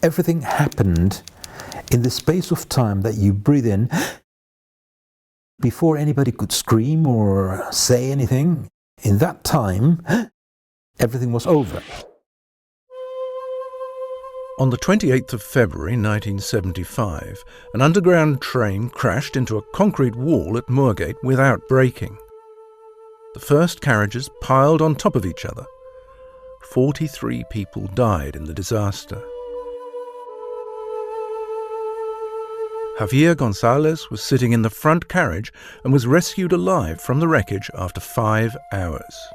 everything happened in the space of time that you breathe in before anybody could scream or say anything. In that time, everything was over. On the 28th of February 1975, an underground train crashed into a concrete wall at Moorgate without braking. The first carriages piled on top of each other. 43 people died in the disaster. Javier Gonzales was sitting in the front carriage and was rescued alive from the wreckage after 5 hours.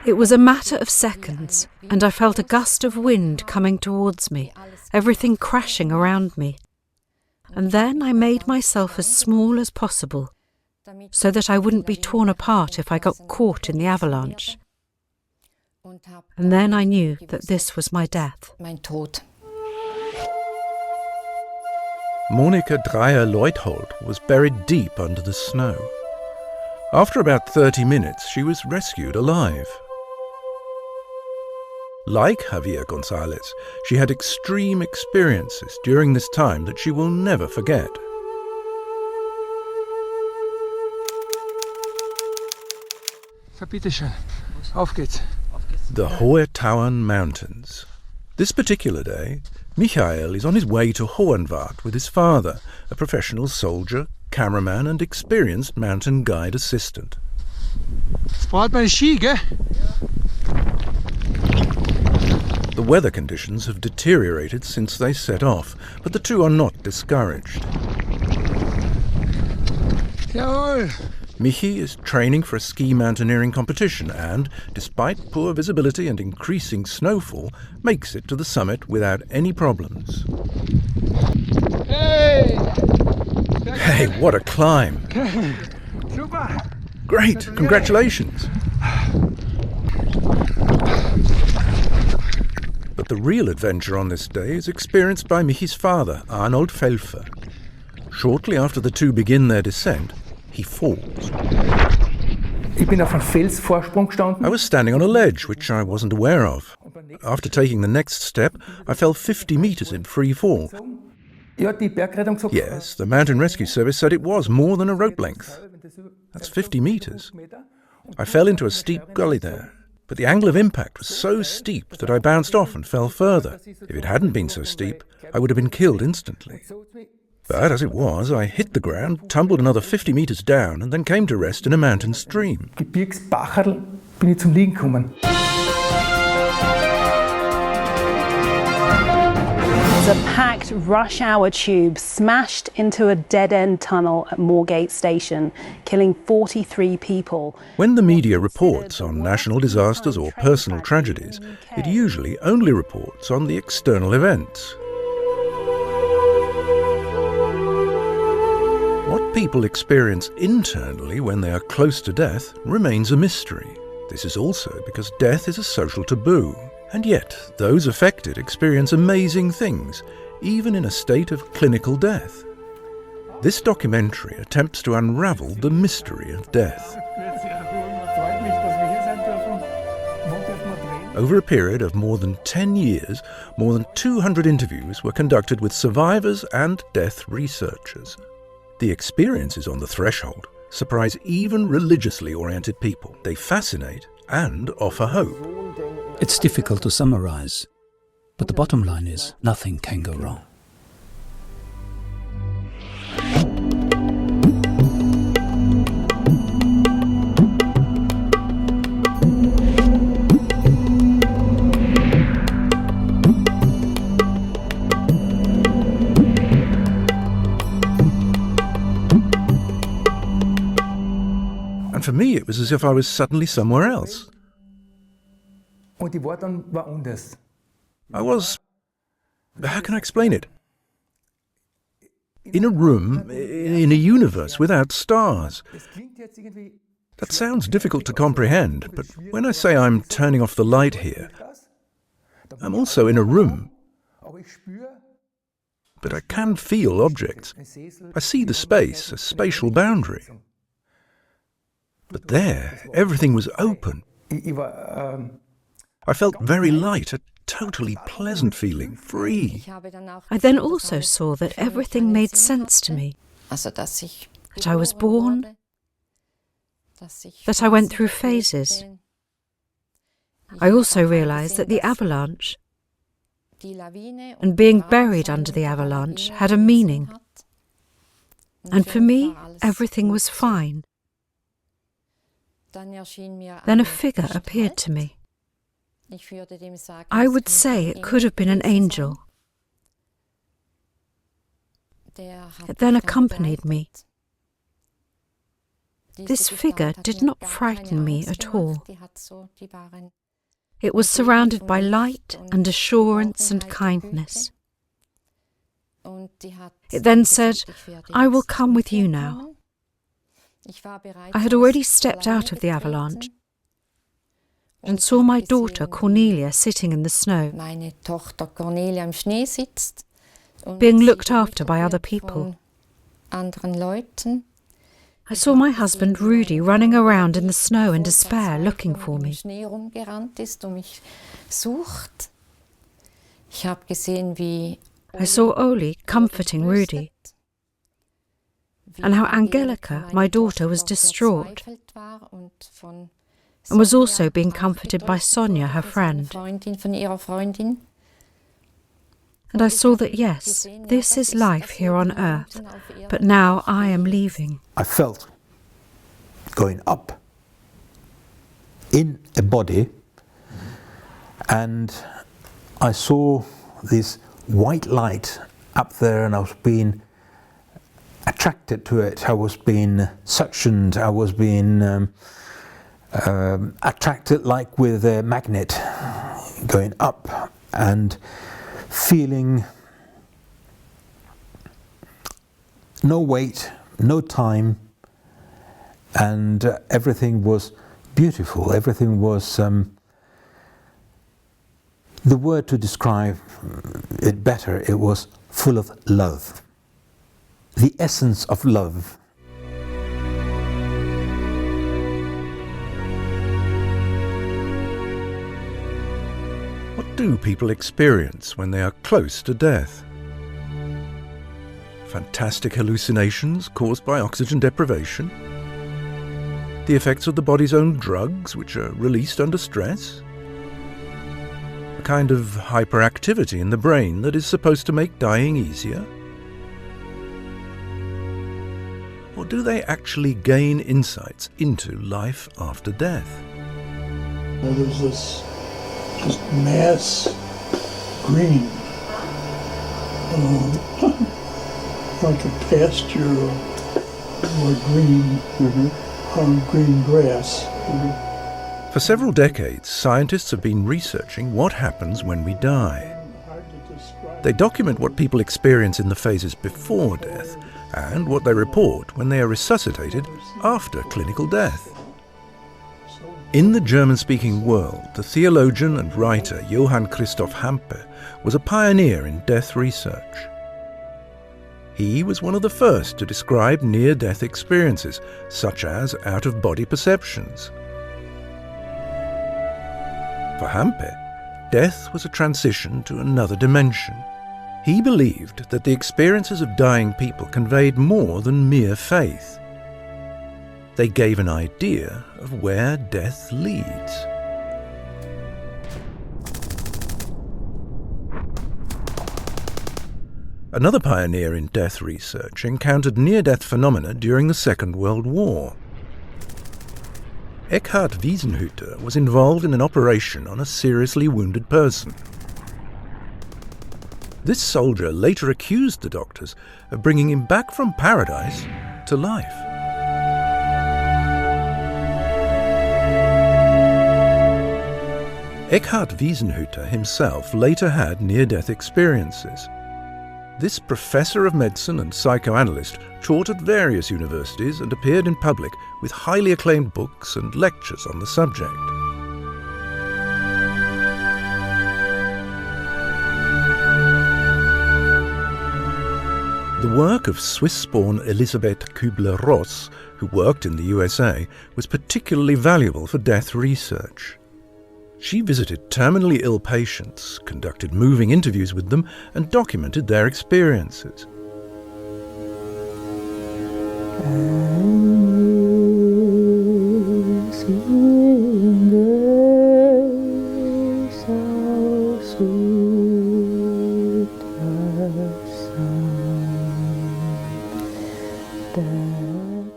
It was a matter of seconds, and I felt a gust of wind coming towards me, everything crashing around me. And then I made myself as small as possible, so that I wouldn't be torn apart if I got caught in the avalanche. And then I knew that this was my death. Monika Dreyer-Leuthold was buried deep under the snow. After about 30 minutes, she was rescued alive. Like Javier Gonzales, she had extreme experiences during this time that she will never forget. The Hohe Tauern Mountains. This particular day, Michael is on his way to Hohenwart with his father, a professional soldier, cameraman and experienced mountain guide assistant. The weather conditions have deteriorated since they set off, but the two are not discouraged. Michi is training for a ski mountaineering competition and, despite poor visibility and increasing snowfall, makes it to the summit without any problems. Hey, what a climb! Great, congratulations! But the real adventure on this day is experienced by Michi's father, Arnold Felfer. Shortly after the two begin their descent, he falls. I was standing on a ledge, which I wasn't aware of. After taking the next step, I fell 50 meters in free fall. Yes, the Mountain Rescue Service said it was more than a rope length. That's 50 meters. I fell into a steep gully there, but the angle of impact was so steep that I bounced off and fell further. If it hadn't been so steep, I would have been killed instantly. But as it was, I hit the ground, tumbled another 50 meters down, and then came to rest in a mountain stream. A packed rush-hour tube smashed into a dead-end tunnel at Moorgate Station, killing 43 people. When the media reports on national disasters or personal tragedies, it usually only reports on the external events. What people experience internally when they are close to death remains a mystery. This is also because death is a social taboo. And yet, those affected experience amazing things, even in a state of clinical death. This documentary attempts to unravel the mystery of death. Over a period of more than 10 years, more than 200 interviews were conducted with survivors and death researchers. The experiences on the threshold surprise even religiously oriented people. They fascinate and offer hope. It's difficult to summarize, but the bottom line is nothing can go wrong. And for me, it was as if I was suddenly somewhere else. I was, how can I explain it? In a room, in a universe without stars. That sounds difficult to comprehend, but when I say I'm turning off the light here, I'm also in a room But I can feel objects. I see the space, a spatial boundary. But there, everything was open. I felt very light, a totally pleasant feeling, free. I then also saw that everything made sense to me. That I was born, that I went through phases. I also realised that the avalanche and being buried under the avalanche had a meaning. And for me, everything was fine. Then a figure appeared to me. I would say it could have been an angel. It then accompanied me. This figure did not frighten me at all. It was surrounded by light and assurance and kindness. It then said, "I will come with you now." I had already stepped out of the avalanche and saw my daughter Cornelia sitting in the snow, being looked after by other people. I saw my husband Rudi running around in the snow in despair looking for me. I saw Oli comforting Rudi, and how Angelica, my daughter, was distraught and was also being comforted by Sonia, her friend. And I saw that, yes, this is life here on earth, but now I am leaving. I felt going up in a body, and I saw this white light up there, and I was being attracted to it. I was being suctioned. I was being attracted like with a magnet, going up and feeling no weight, no time, and everything was beautiful. Everything was, the word to describe it better, it was full of love. The essence of love. What do people experience when they are close to death? Fantastic hallucinations caused by oxygen deprivation? The effects of the body's own drugs, which are released under stress? A kind of hyperactivity in the brain that is supposed to make dying easier? Or do they actually gain insights into life after death? There's this just mass green, like a pasture or green grass. For several decades, scientists have been researching what happens when we die. They document what people experience in the phases before death and what they report when they are resuscitated after clinical death. In the German-speaking world, the theologian and writer Johann Christoph Hampe was a pioneer in death research. He was one of the first to describe near-death experiences, such as out-of-body perceptions. For Hampe, death was a transition to another dimension. He believed that the experiences of dying people conveyed more than mere faith. They gave an idea of where death leads. Another pioneer in death research encountered near-death phenomena during the Second World War. Eckhard Wiesenhütter was involved in an operation on a seriously wounded person. This soldier later accused the doctors of bringing him back from paradise to life. Eckhard Wiesenhütter himself later had near-death experiences. This professor of medicine and psychoanalyst taught at various universities and appeared in public with highly acclaimed books and lectures on the subject. The work of Swiss-born Elisabeth Kübler-Ross, who worked in the USA, was particularly valuable for death research. She visited terminally ill patients, conducted moving interviews with them, and documented their experiences.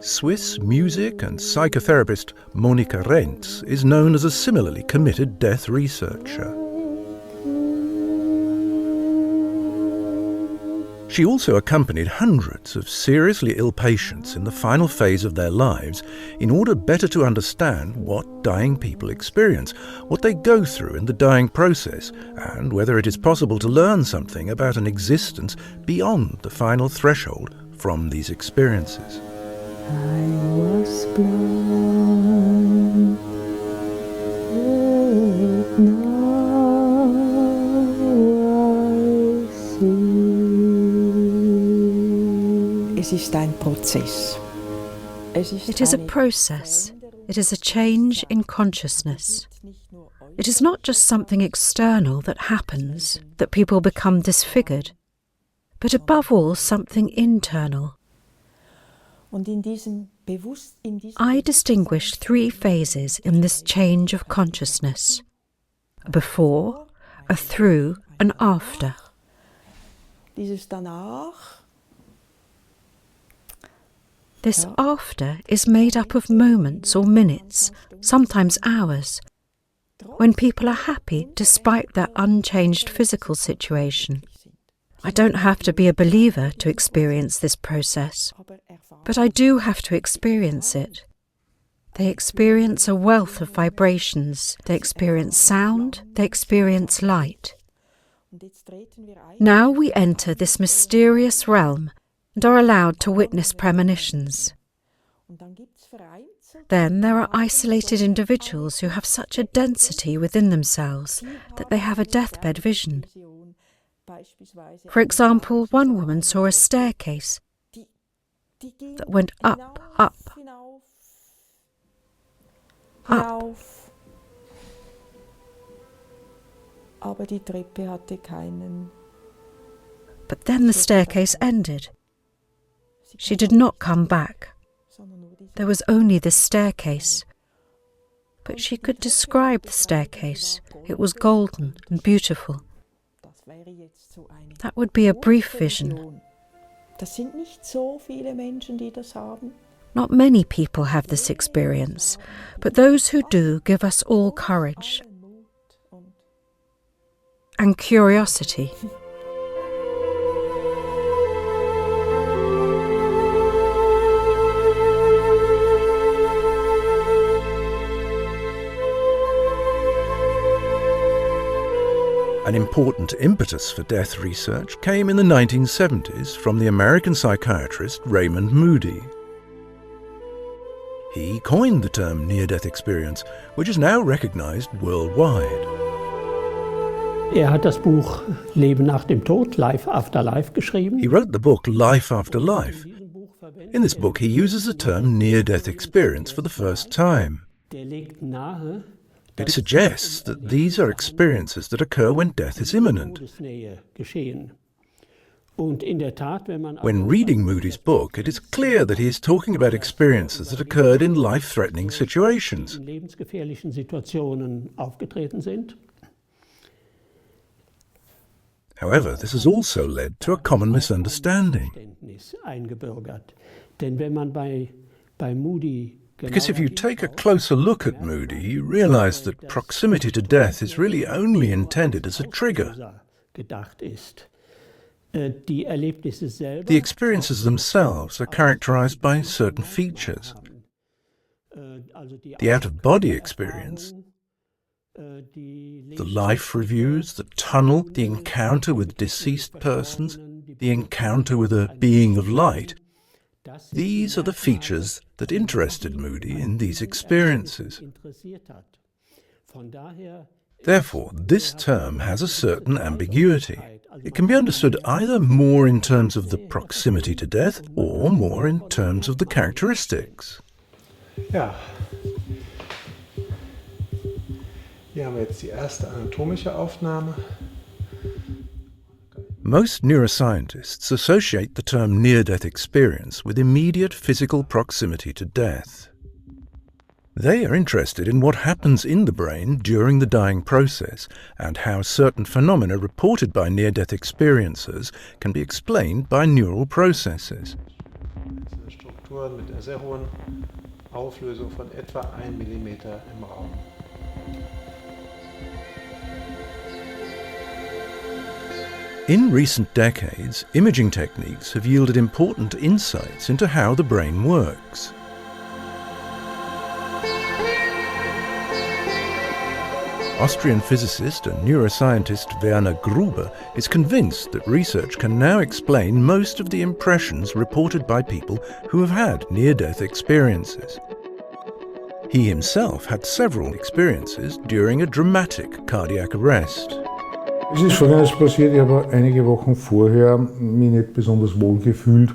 Swiss music and psychotherapist Monika Rentz is known as a similarly committed death researcher. She also accompanied hundreds of seriously ill patients in the final phase of their lives in order better to understand what dying people experience, what they go through in the dying process, and whether it is possible to learn something about an existence beyond the final threshold from these experiences. I was blind, but now I see. It is a process. It is a change in consciousness. It is not just something external that happens, that people become disfigured, but above all something internal. I distinguish 3 phases in this change of consciousness: a before, a through, and after. This after is made up of moments or minutes, sometimes hours, when people are happy despite their unchanged physical situation. I don't have to be a believer to experience this process, but I do have to experience it. They experience a wealth of vibrations, they experience sound, they experience light. Now we enter this mysterious realm and are allowed to witness premonitions. Then there are isolated individuals who have such a density within themselves that they have a deathbed vision. For example, one woman saw a staircase that went up, up, up. But then the staircase ended. She did not come back. There was only this staircase. But she could describe the staircase. It was golden and beautiful. That would be a brief vision. Not many people have this experience, but those who do give us all courage and curiosity. An important impetus for death research came in the 1970s from the American psychiatrist Raymond Moody. He coined the term near-death experience, which is now recognized worldwide. hat das Buch Leben nach dem Tod, Life After Life geschrieben. He wrote the book Life After Life. In this book, he uses the term near-death experience for the first time. It suggests that these are experiences that occur when death is imminent. When reading Moody's book, it is clear that he is talking about experiences that occurred in life-threatening situations. However, this has also led to a common misunderstanding. Because if you take a closer look at Moody, you realize that proximity to death is really only intended as a trigger. The experiences themselves are characterized by certain features. The out-of-body experience, the life reviews, the tunnel, the encounter with deceased persons, the encounter with a being of light, these are the features that interested Moody in these experiences. Therefore, this term has a certain ambiguity. It can be understood either more in terms of the proximity to death or more in terms of the characteristics. Ja. Hier haben wir jetzt die erste anatomische Aufnahme. Most neuroscientists associate the term near-death experience with immediate physical proximity to death. They are interested in what happens in the brain during the dying process and how certain phenomena reported by near-death experiencers can be explained by neural processes. Strukturen mit einer sehr hohen Auflösung von etwa 1 Millimeter im Raum. In recent decades, imaging techniques have yielded important insights into how the brain works. Austrian physicist and neuroscientist Werner Gruber is convinced that research can now explain most of the impressions reported by people who have had near-death experiences. He himself had several experiences during a dramatic cardiac arrest. Es ist Folgendes passiert, ich habe einige Wochen vorher mich nicht besonders wohl gefühlt.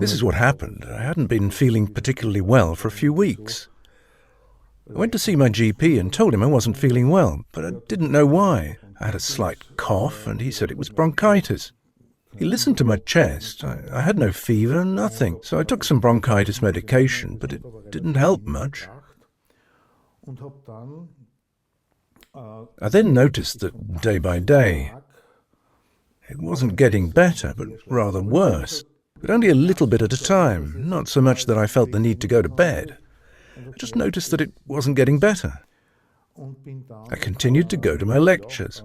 This is what happened. I hadn't been feeling particularly well for a few weeks. I went to see my GP and told him I wasn't feeling well, but I didn't know why. I had a slight cough and he said it was bronchitis. He listened to my chest. I had no fever, nothing. So I took some bronchitis medication, but it didn't help much. I then noticed that day by day, it wasn't getting better, but rather worse. But only a little bit at a time, not so much that I felt the need to go to bed. I just noticed that it wasn't getting better. I continued to go to my lectures.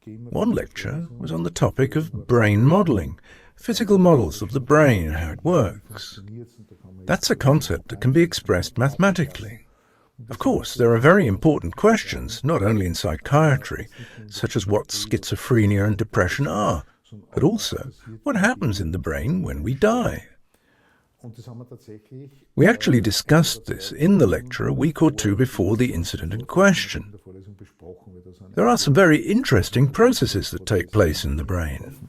One lecture was on the topic of brain modelling, physical models of the brain and how it works. That's a concept that can be expressed mathematically. Of course, there are very important questions, not only in psychiatry, such as what schizophrenia and depression are, but also what happens in the brain when we die. We actually discussed this in the lecture a week or two before the incident in question. There are some very interesting processes that take place in the brain.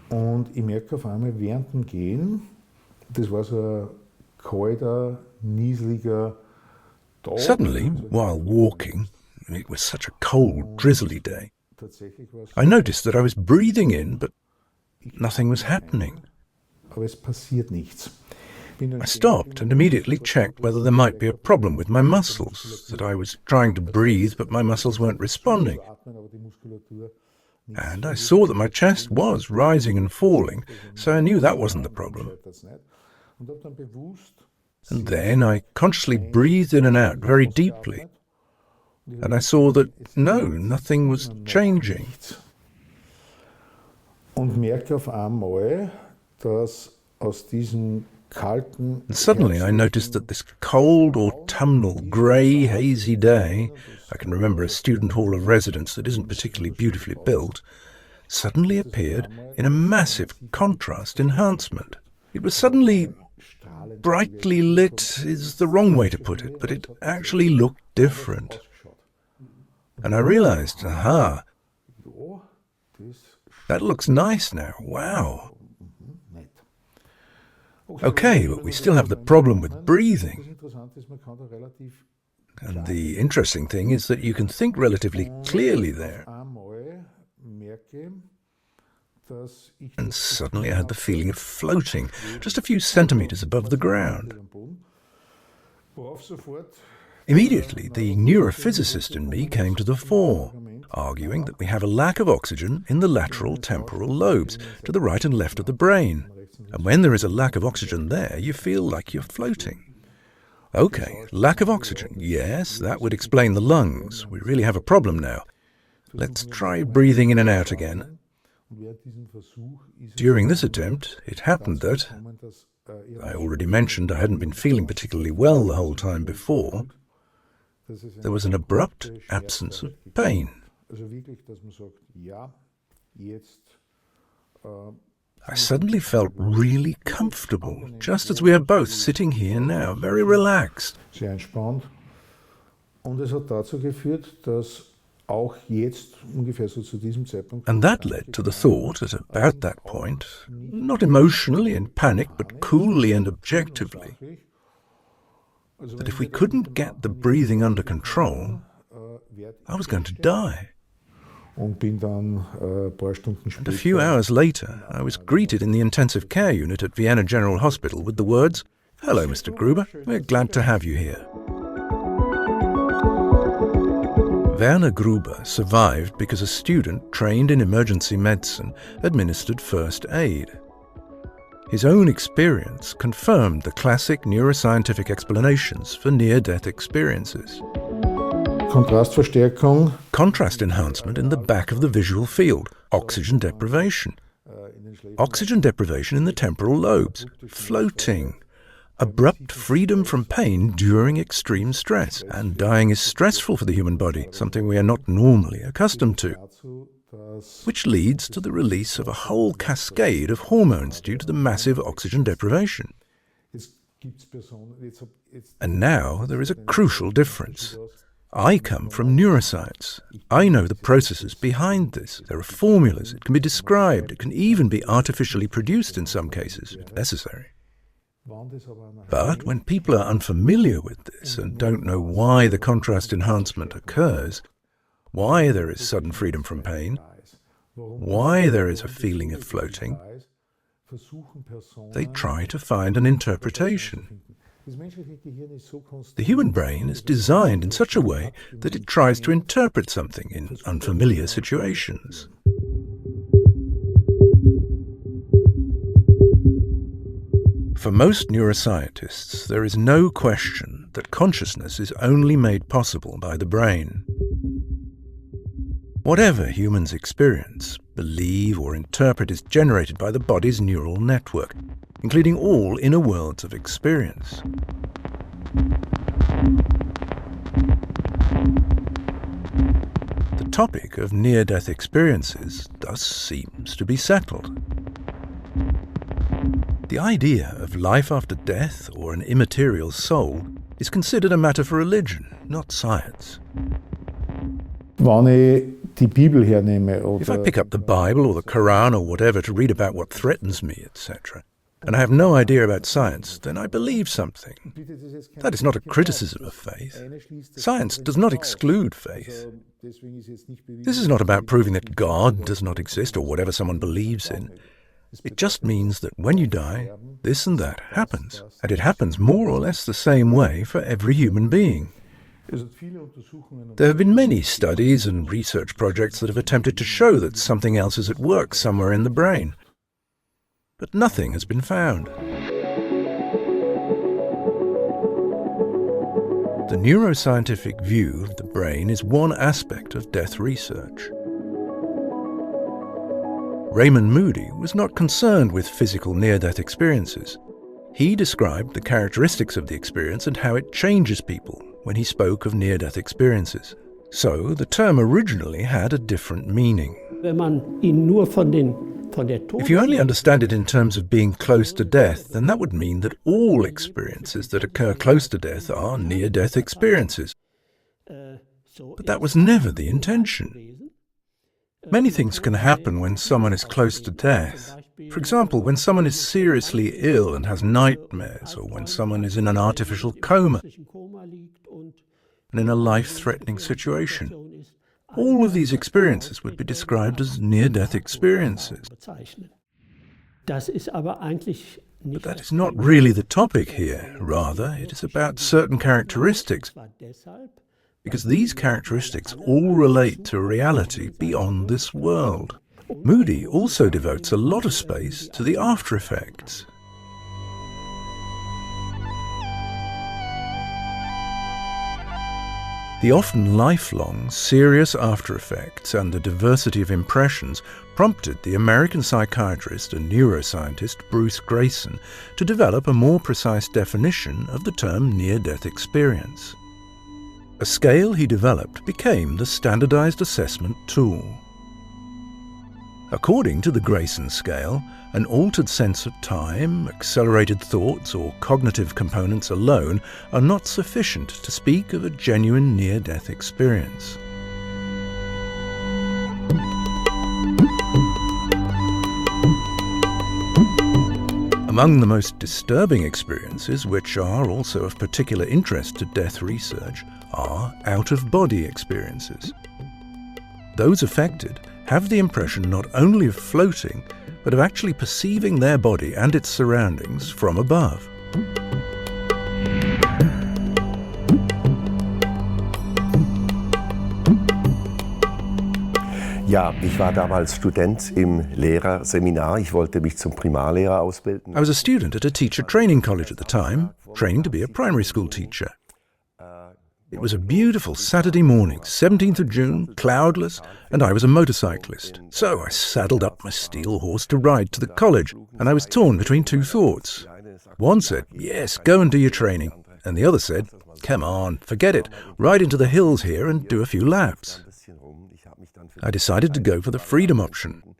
Und ich merke auf einmal während dem Gehen, das war so ein kalter, nieseliger Tag. Suddenly, while walking, it was such a cold, drizzly day, I noticed that I was breathing in, but nothing was happening. Aber es passiert nichts. I stopped and immediately checked whether there might be a problem with my muscles, that I was trying to breathe but my muscles weren't responding. And I saw that my chest was rising and falling, so I knew that wasn't the problem. And then I consciously breathed in and out very deeply, and I saw that, no, nothing was changing. Und merke auf einmal, dass aus diesem kalten... And suddenly I noticed that this cold, autumnal, grey, hazy day, I can remember a student hall of residence that isn't particularly beautifully built, suddenly appeared in a massive contrast enhancement. It was suddenly brightly lit is the wrong way to put it, but it actually looked different. And I realized, aha, that looks nice now, wow. Okay, but we still have the problem with breathing. And the interesting thing is that you can think relatively clearly there. And suddenly I had the feeling of floating just a few centimeters above the ground. Immediately, the neurophysicist in me came to the fore, arguing that we have a lack of oxygen in the lateral temporal lobes, to the right and left of the brain. And when there is a lack of oxygen there, you feel like you're floating. Okay, lack of oxygen. Yes, that would explain the lungs. We really have a problem now. Let's try breathing in and out again. During this attempt, it happened that, I already mentioned I hadn't been feeling particularly well the whole time before, there was an abrupt absence of pain. I suddenly felt really comfortable, just as we are both sitting here now, very relaxed. Sehr entspannt. Und es hat dazu geführt, dass auch jetzt ungefähr so zu diesem Zeitpunkt. And that led to the thought at about that point, not emotionally in panic, but coolly and objectively, that if we couldn't get the breathing under control, I was going to die. Und bin dann paar Stunden And später. a few hours later, I was greeted in the intensive care unit at Vienna General Hospital with the words, "Hello, Mr. Gruber, we're glad to have you here." Werner Gruber survived because a student trained in emergency medicine administered first aid. His own experience confirmed the classic neuroscientific explanations for near-death experiences. Kontrastverstärkung. Contrast enhancement in the back of the visual field, oxygen deprivation. Oxygen deprivation in the temporal lobes, floating. Abrupt freedom from pain during extreme stress. And dying is stressful for the human body, something we are not normally accustomed to, which leads to the release of a whole cascade of hormones due to the massive oxygen deprivation. And now there is a crucial difference. I come from neuroscience. I know the processes behind this. There are formulas, it can be described, it can even be artificially produced in some cases, if necessary. But when people are unfamiliar with this and don't know why the contrast enhancement occurs, why there is sudden freedom from pain, why there is a feeling of floating, they try to find an interpretation. The human brain is designed in such a way that it tries to interpret something in unfamiliar situations. For most neuroscientists, there is no question that consciousness is only made possible by the brain. Whatever humans experience, believe, or interpret is generated by the body's neural network, including all inner worlds of experience. The topic of near-death experiences thus seems to be settled. The idea of life after death or an immaterial soul is considered a matter for religion, not science. Wenn ich die Bibel hernehme oder If I pick up the Bible or the Quran or whatever to read about what threatens me, etc., and I have no idea about science, then I believe something. That is not a criticism of faith. Science does not exclude faith. This is not about proving that God does not exist or whatever someone believes in. It just means that when you die, this and that happens, and it happens more or less the same way for every human being. There have been many studies and research projects that have attempted to show that something else is at work somewhere in the brain, but nothing has been found. The neuroscientific view of the brain is one aspect of death research. Raymond Moody was not concerned with physical near-death experiences. He described the characteristics of the experience and how it changes people when he spoke of near-death experiences. So the term originally had a different meaning. If you only understand it in terms of being close to death, then that would mean that all experiences that occur close to death are near-death experiences. But that was never the intention. Many things can happen when someone is close to death. For example, when someone is seriously ill and has nightmares, or when someone is in an artificial coma and in a life-threatening situation. All of these experiences would be described as near-death experiences. But that is not really the topic here. Rather, it is about certain characteristics, because these characteristics all relate to a reality beyond this world. Moody also devotes a lot of space to the after effects. The often lifelong, serious after effects and the diversity of impressions prompted the American psychiatrist and neuroscientist Bruce Greyson to develop a more precise definition of the term near-death experience. A scale he developed became the standardized assessment tool. According to the Greyson Scale, an altered sense of time, accelerated thoughts, or cognitive components alone are not sufficient to speak of a genuine near-death experience. Among the most disturbing experiences, which are also of particular interest to death research, are out-of-body experiences. Those affected have the impression not only of floating, but of actually perceiving their body and its surroundings from above. Ja, ich war damals Student im Lehrerseminar. Ich wollte mich zum Primarlehrer ausbilden. I was a student at a teacher training college at the time, training to be a primary school teacher. It was a beautiful Saturday morning, 17th of June, cloudless, and I was a motorcyclist. So I saddled up my steel horse to ride to the college, and I was torn between two thoughts. One said, yes, go and do your training. And the other said, come on, forget it, ride into the hills here and do a few laps. I decided to go for the freedom option.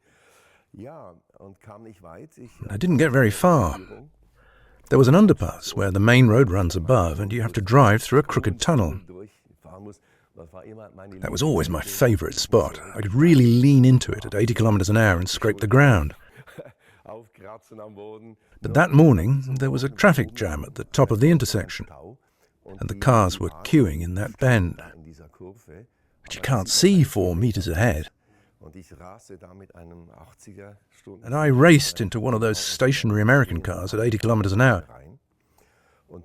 I didn't get very far. There was an underpass where the main road runs above and you have to drive through a crooked tunnel. That was always my favourite spot. I could really lean into it at 80 kilometres an hour and scrape the ground. But that morning there was a traffic jam at the top of the intersection and the cars were queuing in that bend. But you can't see 4 meters ahead. And I raced into one of those stationary American cars at 80 kilometers an hour,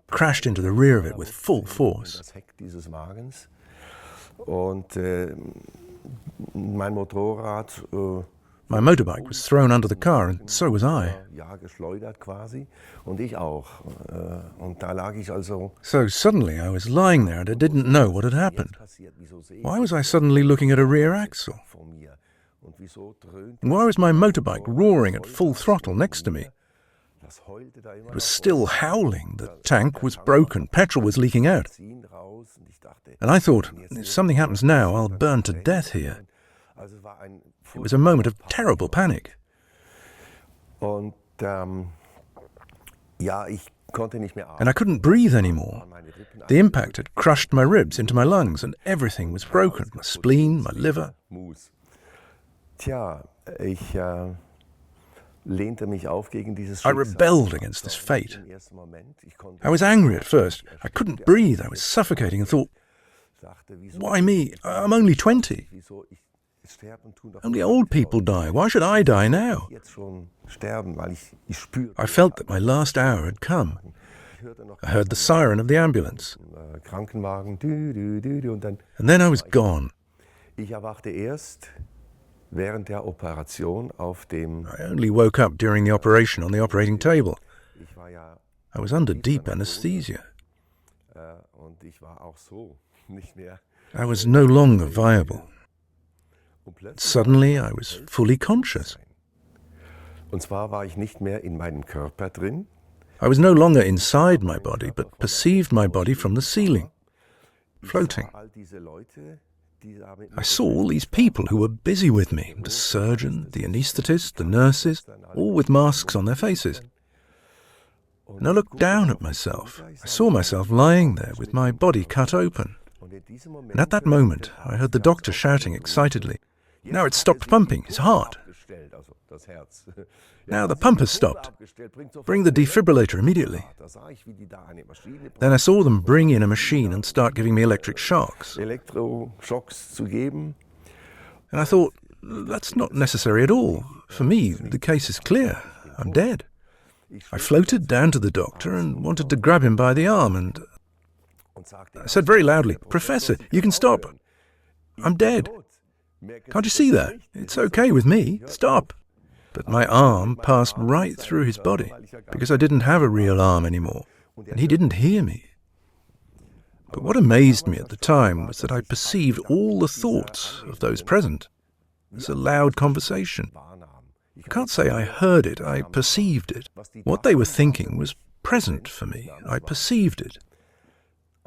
crashed into the rear of it with full force. My motorbike was thrown under the car, and so was I. So suddenly I was lying there and I didn't know what had happened. Why was I suddenly looking at a rear axle? And why was my motorbike roaring at full throttle next to me? It was still howling, the tank was broken, petrol was leaking out. And I thought, if something happens now, I'll burn to death here. It was a moment of terrible panic. And I couldn't breathe anymore. The impact had crushed my ribs into my lungs and everything was broken, my spleen, my liver. I rebelled against this fate. I was angry at first. I couldn't breathe. I was suffocating and thought, why me? I'm only 20. Only old people die. Why should I die now? I felt that my last hour had come. I heard the siren of the ambulance. And then I was gone. I only woke up during the operation on the operating table. I was under deep anesthesia. I was no longer viable. Suddenly I was fully conscious. I was no longer inside my body, but perceived my body from the ceiling, floating. I saw all these people who were busy with me, the surgeon, the anaesthetist, the nurses, all with masks on their faces. And I looked down at myself. I saw myself lying there with my body cut open. And at that moment, I heard the doctor shouting excitedly, "Now it's stopped pumping, his heart. Now the pump has stopped. Bring the defibrillator immediately." Then I saw them bring in a machine and start giving me electric shocks. And I thought, that's not necessary at all. For me, the case is clear. I'm dead. I floated down to the doctor and wanted to grab him by the arm and I said very loudly, "Professor, you can stop. I'm dead. Can't you see that? It's okay with me. Stop." But my arm passed right through his body because I didn't have a real arm anymore, and he didn't hear me. But what amazed me at the time was that I perceived all the thoughts of those present as a loud conversation. I can't say I heard it, I perceived it. What they were thinking was present for me. I perceived it.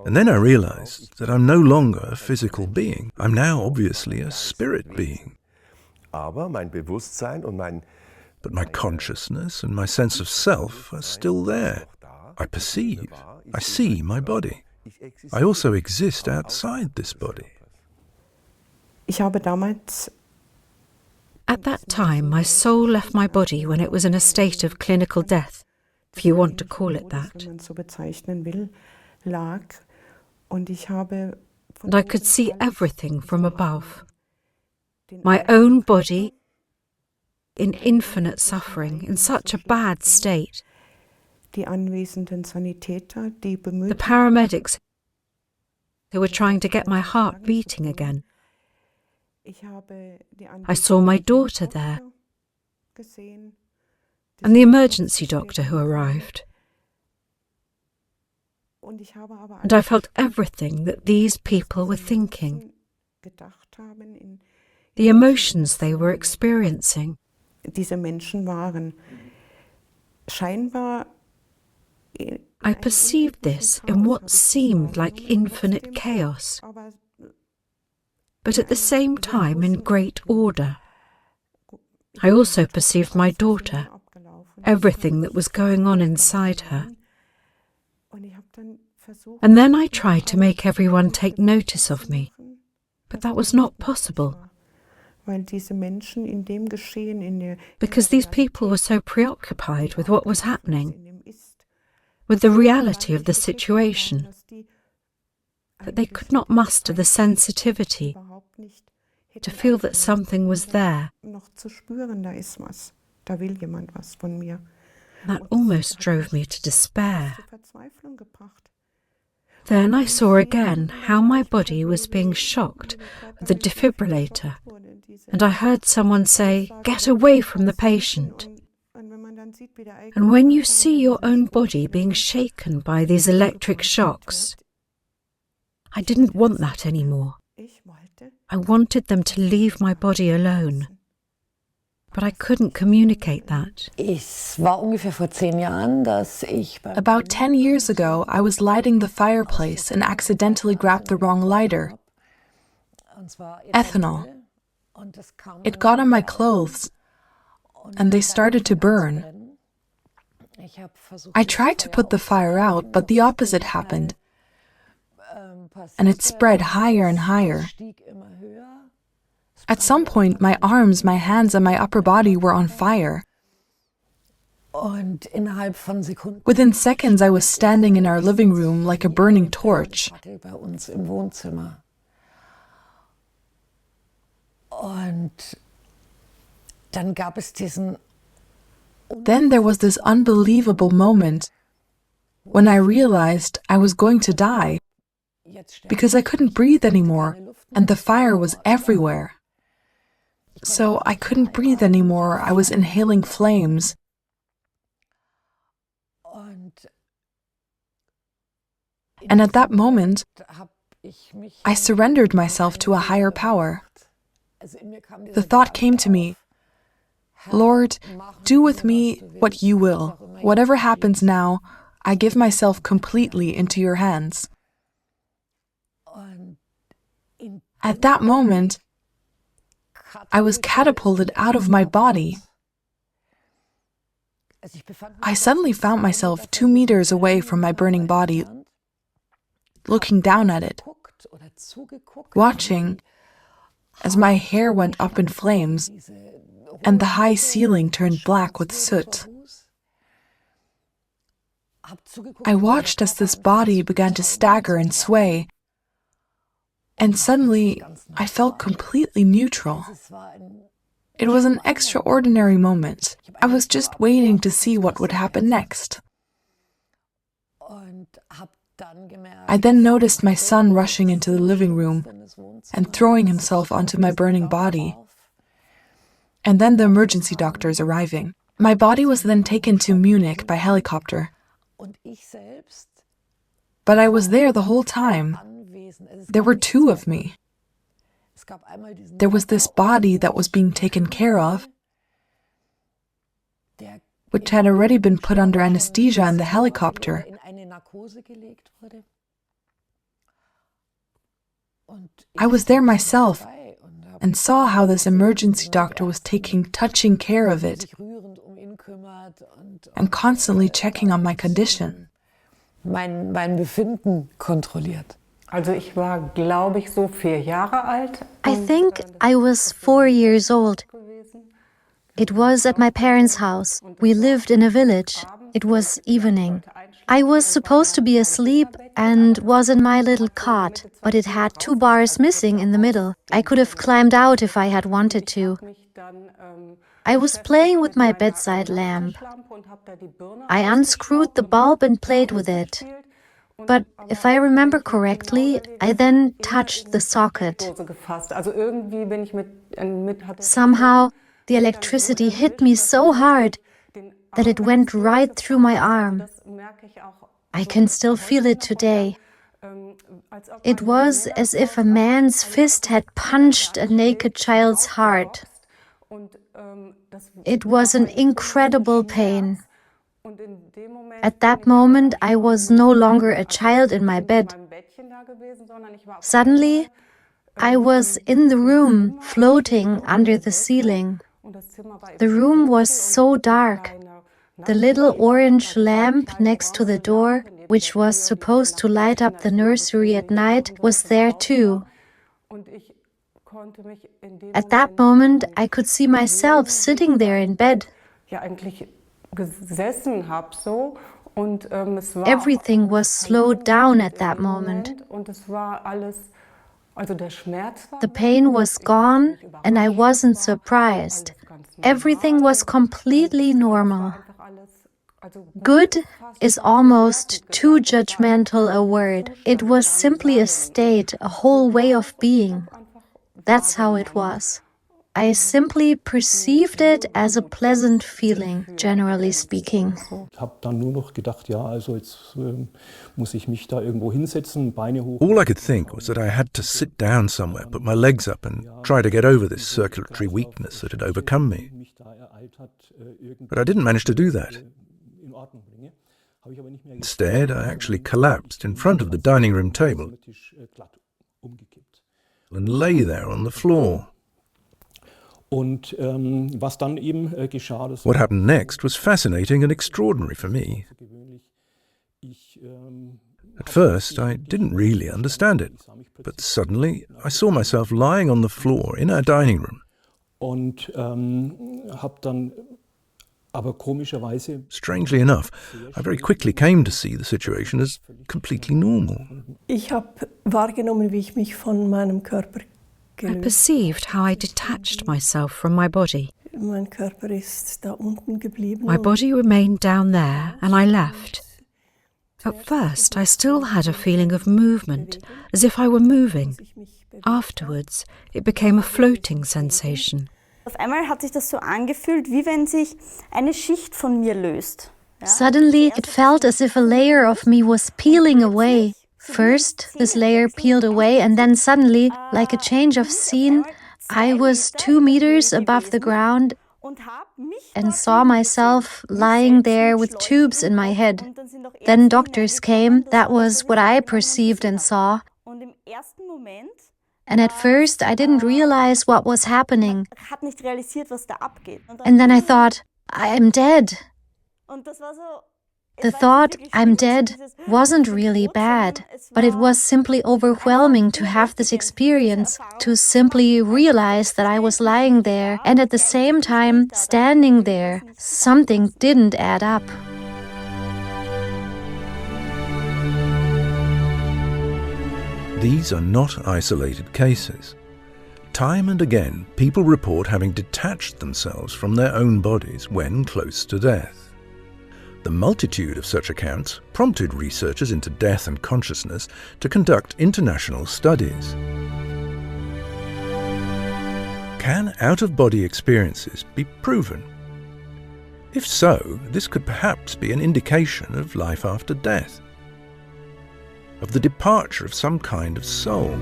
And then I realized that I'm no longer a physical being. I'm now obviously a spirit being. But my consciousness and my sense of self are still there. I perceive. I see my body. I also exist outside this body. At that time, my soul left my body when it was in a state of clinical death. if you want to call it that. And I could see everything from above. My own body in infinite suffering, in such a bad state. The paramedics who were trying to get my heart beating again. I saw my daughter there, and the emergency doctor who arrived. And I felt everything that these people were thinking, the emotions they were experiencing. I perceived this in what seemed like infinite chaos, but at the same time in great order. I also perceived my daughter, everything that was going on inside her. And then I tried to make everyone take notice of me, but that was not possible. Because these people were so preoccupied with what was happening, with the reality of the situation, that they could not muster the sensitivity to feel that something was there. That almost drove me to despair. Then I saw again how my body was being shocked with the defibrillator, and I heard someone say, "Get away from the patient." And when you see your own body being shaken by these electric shocks, I didn't want that anymore. I wanted them to leave my body alone. But I couldn't communicate that. About 10 years ago, I was lighting the fireplace and accidentally grabbed the wrong lighter. Ethanol. It got on my clothes, and they started to burn. I tried to put the fire out, but the opposite happened, and it spread higher and higher. At some point, my arms, my hands, and my upper body were on fire. Within seconds, I was standing in our living room like a burning torch. Then there was this unbelievable moment when I realized I was going to die because I couldn't breathe anymore and the fire was everywhere. So I couldn't breathe anymore. I was inhaling flames. And at that moment, I surrendered myself to a higher power. The thought came to me, "Lord, do with me what you will. Whatever happens now, I give myself completely into your hands." At that moment, I was catapulted out of my body. I suddenly found myself 2 meters away from my burning body, looking down at it, watching as my hair went up in flames and the high ceiling turned black with soot. I watched as this body began to stagger and sway, and suddenly I felt completely neutral. It was an extraordinary moment. I was just waiting to see what would happen next. I then noticed my son rushing into the living room and throwing himself onto my burning body. And then the emergency doctors arriving. My body was then taken to Munich by helicopter. But I was there the whole time. There were 2 of me. There was this body that was being taken care of, which had already been put under anesthesia in the helicopter. I was there myself and saw how this emergency doctor was touching care of it and constantly checking on my condition. Mein Befinden kontrolliert. I think I was 4 years old. It was at my parents' house. We lived in a village. It was evening. I was supposed to be asleep and was in my little cot, but it had 2 bars missing in the middle. I could have climbed out if I had wanted to. I was playing with my bedside lamp. I unscrewed the bulb and played with it. But if I remember correctly, I then touched the socket. Somehow, the electricity hit me so hard that it went right through my arm. I can still feel it today. It was as if a man's fist had punched a naked child's heart. It was an incredible pain. At that moment, I was no longer a child in my bed. Suddenly, I was in the room, floating under the ceiling. The room was so dark. The little orange lamp next to the door, which was supposed to light up the nursery at night, was there too. At that moment, I could see myself sitting there in bed. Everything was slowed down at that moment. The pain was gone, and I wasn't surprised. Everything was completely normal. Good is almost too judgmental a word. It was simply a state, a whole way of being. That's how it was. I simply perceived it as a pleasant feeling, generally speaking. All I could think was that I had to sit down somewhere, put my legs up and try to get over this circulatory weakness that had overcome me. But I didn't manage to do that. Instead, I actually collapsed in front of the dining room table and lay there on the floor. What happened next was fascinating and extraordinary for me. At first, I didn't really understand it, but suddenly I saw myself lying on the floor in our dining room. Strangely enough, I very quickly came to see the situation as completely normal. I perceived how I detached myself from my body. My body remained down there, and I left. At first, I still had a feeling of movement, as if I were moving. Afterwards, it became a floating sensation. Auf einmal hat sich das so angefühlt, wie wenn sich eine Schicht von mir löst. Suddenly, it felt as if a layer of me was peeling away. First, this layer peeled away, and then suddenly, like a change of scene, I was 2 meters above the ground and saw myself lying there with tubes in my head. Then doctors came. That was what I perceived and saw. And at first, I didn't realize what was happening. And then I thought, I am dead. The thought, I'm dead, wasn't really bad, but it was simply overwhelming to have this experience, to simply realize that I was lying there and at the same time standing there. Something didn't add up. These are not isolated cases. Time and again, people report having detached themselves from their own bodies when close to death. The multitude of such accounts prompted researchers into death and consciousness to conduct international studies. Can out-of-body experiences be proven? If so, this could perhaps be an indication of life after death, of the departure of some kind of soul.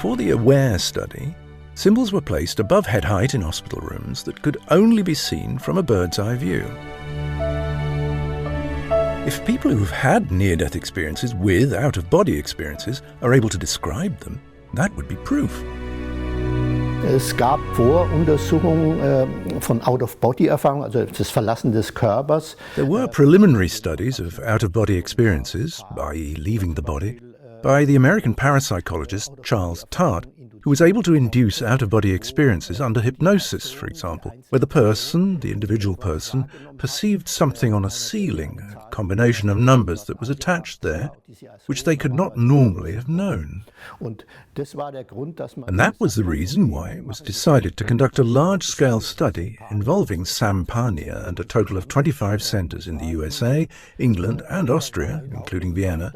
For the AWARE study, symbols were placed above head height in hospital rooms that could only be seen from a bird's eye view. If people who've had near-death experiences with out-of-body experiences are able to describe them, that would be proof. Es gab Voruntersuchungen von Out-of-Body-Erfahrung, also das Verlassen des Körpers. There were preliminary studies of out-of-body experiences, i.e. leaving the body, by the American parapsychologist Charles Tart, who was able to induce out-of-body experiences under hypnosis, for example, where the person, the individual person, perceived something on a ceiling, a combination of numbers that was attached there, which they could not normally have known. And that was the reason why it was decided to conduct a large-scale study involving Sampania and a total of 25 centres in the USA, England and Austria, including Vienna.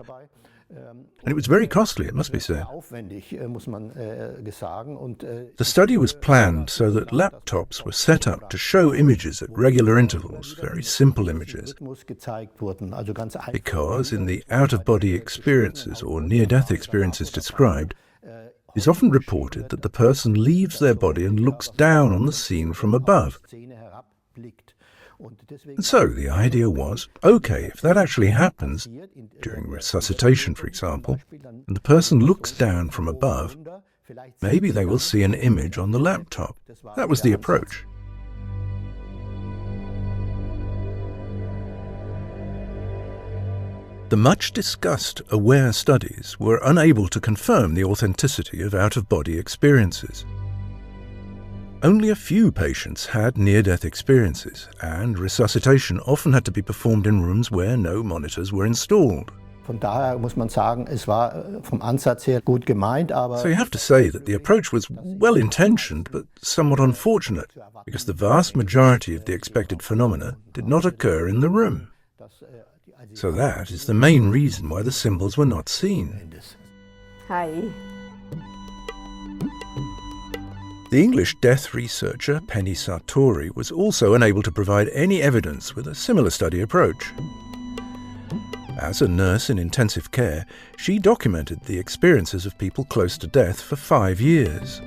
And it was very costly, it must be said. The study was planned so that laptops were set up to show images at regular intervals, very simple images. Because in the out-of-body experiences or near-death experiences described, it is often reported that the person leaves their body and looks down on the scene from above. And so the idea was, okay, if that actually happens, during resuscitation for example, and the person looks down from above, maybe they will see an image on the laptop. That was the approach. The much-discussed AWARE studies were unable to confirm the authenticity of out-of-body experiences. Only a few patients had near-death experiences, and resuscitation often had to be performed in rooms where no monitors were installed. So you have to say that the approach was well-intentioned but somewhat unfortunate, because the vast majority of the expected phenomena did not occur in the room. So that is the main reason why the symbols were not seen. Hi. The English death researcher Penny Sartori was also unable to provide any evidence with a similar study approach. As a nurse in intensive care, she documented the experiences of people close to death for 5 years.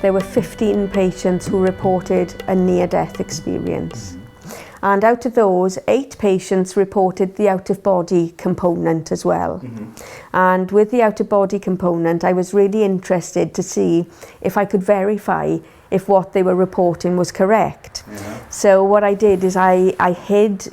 There were 15 patients who reported a near-death experience. And out of those, 8 patients reported the out-of-body component as well. And with the out-of-body component, I was really interested to see if I could verify if what they were reporting was correct. So what I did is I hid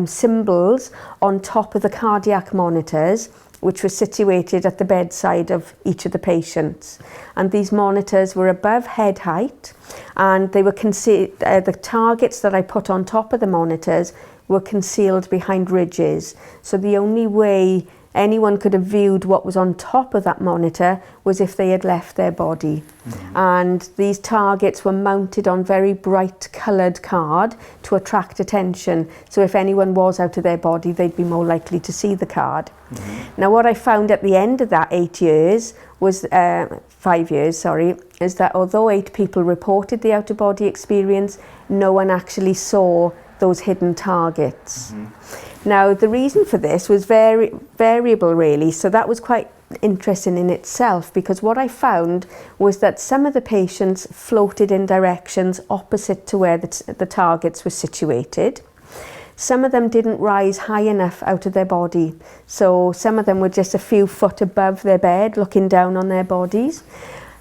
symbols on top of the cardiac monitors, which were situated at the bedside of each of the patients. And these monitors were above head height, and they were the targets that I put on top of the monitors were concealed behind ridges. So the only way anyone could have viewed what was on top of that monitor was if they had left their body. And these targets were mounted on very bright coloured card to attract attention. So if anyone was out of their body, they'd be more likely to see the card. Now what I found at the end of that 5 years, is that although 8 people reported the out-of-body experience, no one actually saw those hidden targets. Now the reason for this was very variable really, so that was quite interesting in itself, because what I found was that some of the patients floated in directions opposite to where the targets were situated. Some of them didn't rise high enough out of their body, so some of them were just a few foot above their bed looking down on their bodies.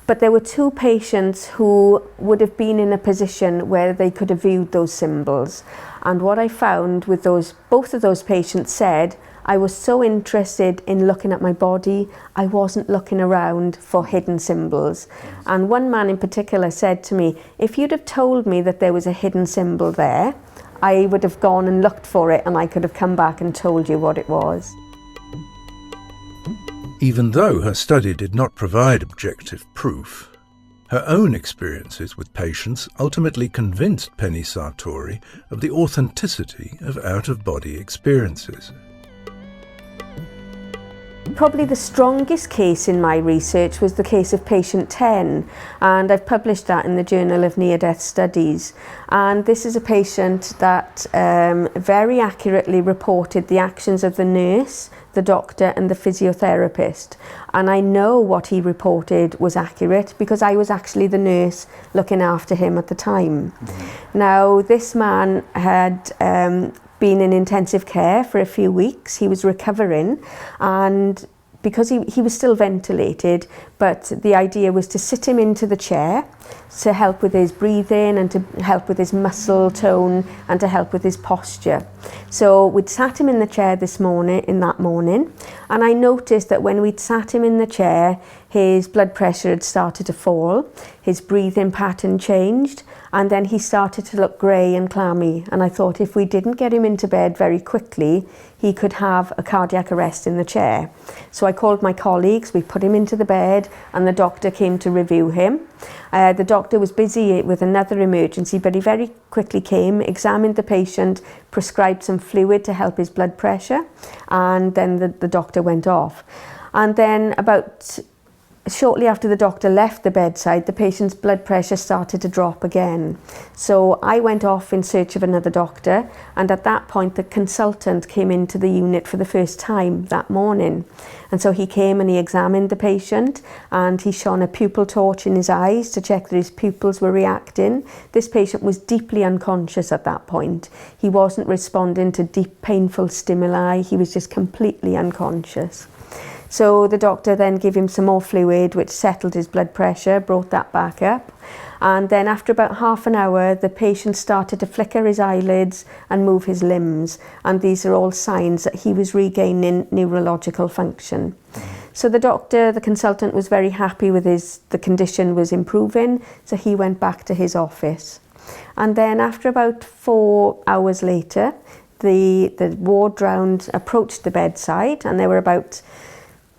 But there were 2 patients who would have been in a position where they could have viewed those symbols. And what I found with both of those patients said, I was so interested in looking at my body, I wasn't looking around for hidden symbols. And one man in particular said to me, if you'd have told me that there was a hidden symbol there, I would have gone and looked for it and I could have come back and told you what it was. Even though her study did not provide objective proof, her own experiences with patients ultimately convinced Penny Sartori of the authenticity of out-of-body experiences. Probably the strongest case in my research was the case of patient 10, and I've published that in the Journal of Near-Death Studies. And this is a patient that very accurately reported the actions of the nurse, the doctor and the physiotherapist. And I know what he reported was accurate because I was actually the nurse looking after him at the time. Now, this man had been in intensive care for a few weeks. He was recovering, and because he was still ventilated, but the idea was to sit him into the chair to help with his breathing and to help with his muscle tone and to help with his posture. So we'd sat him in the chair that morning, and I noticed that when we'd sat him in the chair, his blood pressure had started to fall, his breathing pattern changed, and then he started to look grey and clammy. And I thought if we didn't get him into bed very quickly, he could have a cardiac arrest in the chair. So I called my colleagues, we put him into the bed, and the doctor came to review him. The doctor was busy with another emergency, but he very quickly came, examined the patient, prescribed some fluid to help his blood pressure, and then the doctor went off. And then shortly after the doctor left the bedside, the patient's blood pressure started to drop again. So I went off in search of another doctor, and at that point the consultant came into the unit for the first time that morning. And so he came and he examined the patient, and he shone a pupil torch in his eyes to check that his pupils were reacting. This patient was deeply unconscious at that point. He wasn't responding to deep painful stimuli, he was just completely unconscious. So the doctor then gave him some more fluid, which settled his blood pressure, brought that back up. And then after about half an hour, the patient started to flicker his eyelids and move his limbs. And these are all signs that he was regaining neurological function. So the consultant was very happy with the condition was improving, so he went back to his office. And then after about 4 hours later, the ward round approached the bedside, and there were about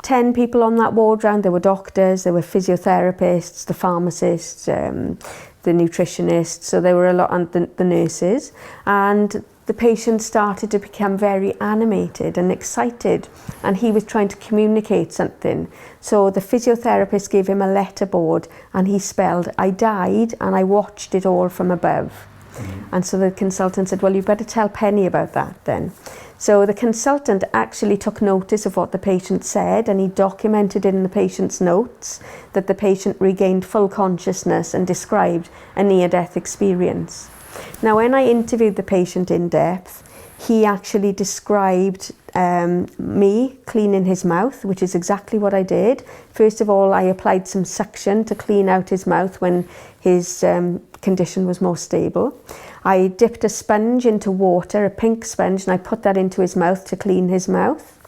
10 people on that ward round. There were doctors, there were physiotherapists, the pharmacists, the nutritionists, so there were a lot, and the nurses. And the patient started to become very animated and excited, and he was trying to communicate something. So the physiotherapist gave him a letterboard, and he spelled, "I died and I watched it all from above." And so the consultant said, "Well, you better tell Penny about that then." So the consultant actually took notice of what the patient said, and he documented in the patient's notes that the patient regained full consciousness and described a near-death experience. Now, when I interviewed the patient in depth, he actually described me cleaning his mouth, which is exactly what I did. First of all, I applied some suction to clean out his mouth when his condition was more stable. I dipped a sponge into water, a pink sponge, and I put that into his mouth to clean his mouth.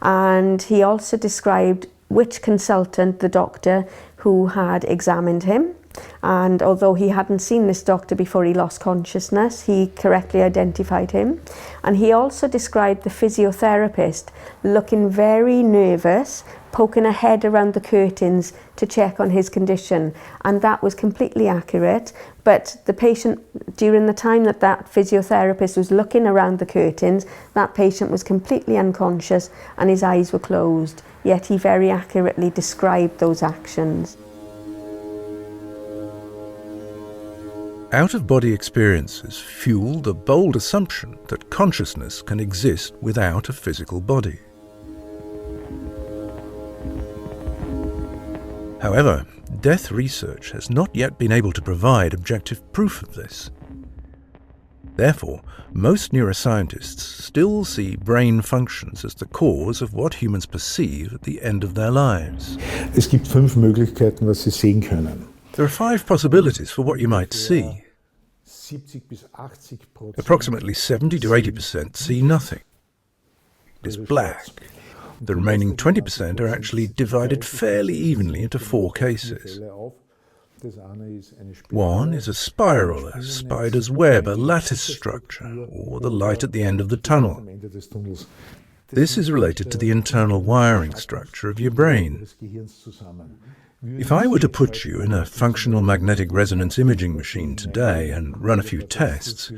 And he also described which consultant, the doctor who had examined him. And although he hadn't seen this doctor before he lost consciousness, he correctly identified him. And he also described the physiotherapist looking very nervous, poking her head around the curtains to check on his condition. And that was completely accurate. But the patient, during the time that physiotherapist was looking around the curtains, that patient was completely unconscious and his eyes were closed. Yet he very accurately described those actions. Out-of-body experiences fuel the bold assumption that consciousness can exist without a physical body. However, death research has not yet been able to provide objective proof of this. Therefore, most neuroscientists still see brain functions as the cause of what humans perceive at the end of their lives. Es gibt 5 Möglichkeiten, was Sie sehen können. There are 5 possibilities for what you might see. Approximately 70 to 80% see nothing. It is black. The remaining 20% are actually divided fairly evenly into 4 cases. One is a spiral, a spider's web, a lattice structure, or the light at the end of the tunnel. This is related to the internal wiring structure of your brain. If I were to put you in a functional magnetic resonance imaging machine today and run a few tests,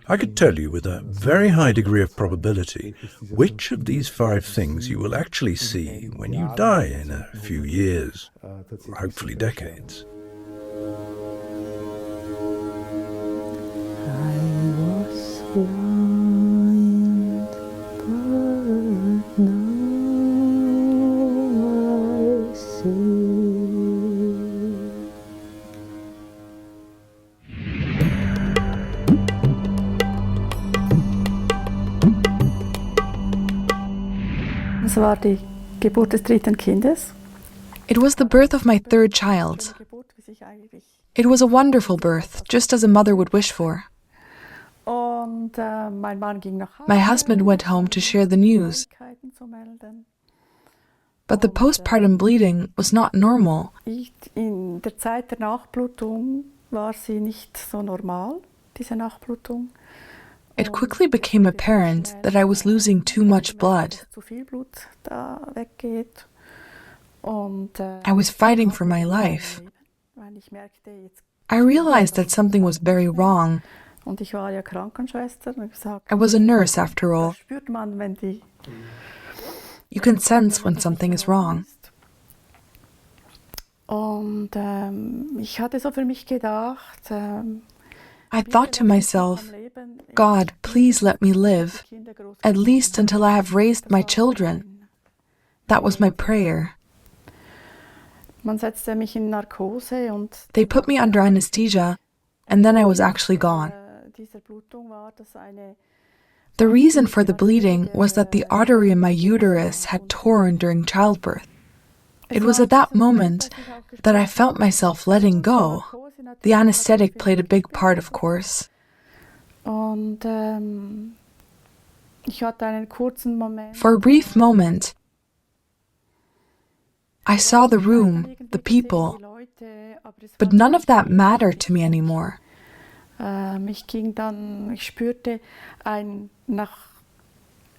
I could tell you with a very high degree of probability which of these 5 things you will actually see when you die in a few years, or hopefully decades. I was blind, but now I see. Es war die Geburt des 3. Kindes. It was the birth of my third child. It was a wonderful birth, just as a mother would wish for. My husband went home to share the news. But the postpartum bleeding was not normal. In der Zeit der Nachblutung war sie nicht so normal, diese Nachblutung. It quickly became apparent that I was losing too much blood. I was fighting for my life. I realized that something was very wrong. I was a nurse, after all. You can sense when something is wrong. I thought to myself, God, please let me live, at least until I have raised my children. That was my prayer. They put me under anesthesia, and then I was actually gone. The reason for the bleeding was that the artery in my uterus had torn during childbirth. It was at that moment that I felt myself letting go. The anesthetic played a big part, of course. For a brief moment, I saw the room, the people, but none of that mattered to me anymore. Ich spürte ein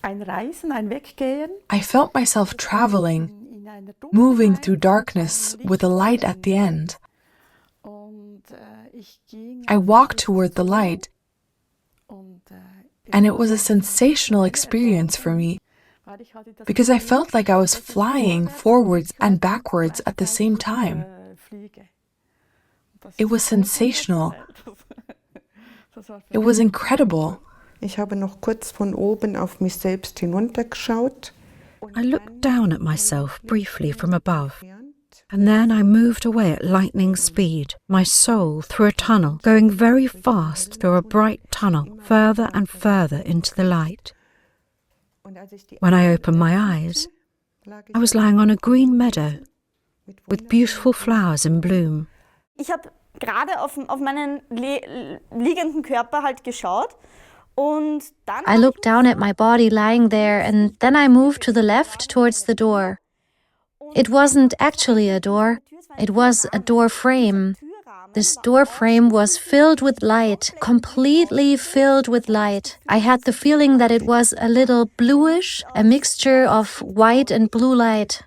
Reisen, ein Weggehen. I felt myself traveling, moving through darkness with a light at the end. I walked toward the light, and it was a sensational experience for me, because I felt like I was flying forwards and backwards at the same time. It was sensational. It was incredible. Ich habe noch kurz von oben auf mich selbst hinuntergeschaut. I looked down at myself briefly from above, and then I moved away at lightning speed, my soul through a tunnel, going very fast through a bright tunnel, further and further into the light. When I opened my eyes, I was lying on a green meadow with beautiful flowers in bloom. Ich habe gerade auf meinen liegenden Körper halt geschaut. I looked down at my body lying there, and then I moved to the left towards the door. It wasn't actually a door, it was a door frame. This door frame was filled with light, completely filled with light. I had the feeling that it was a little bluish, a mixture of white and blue light.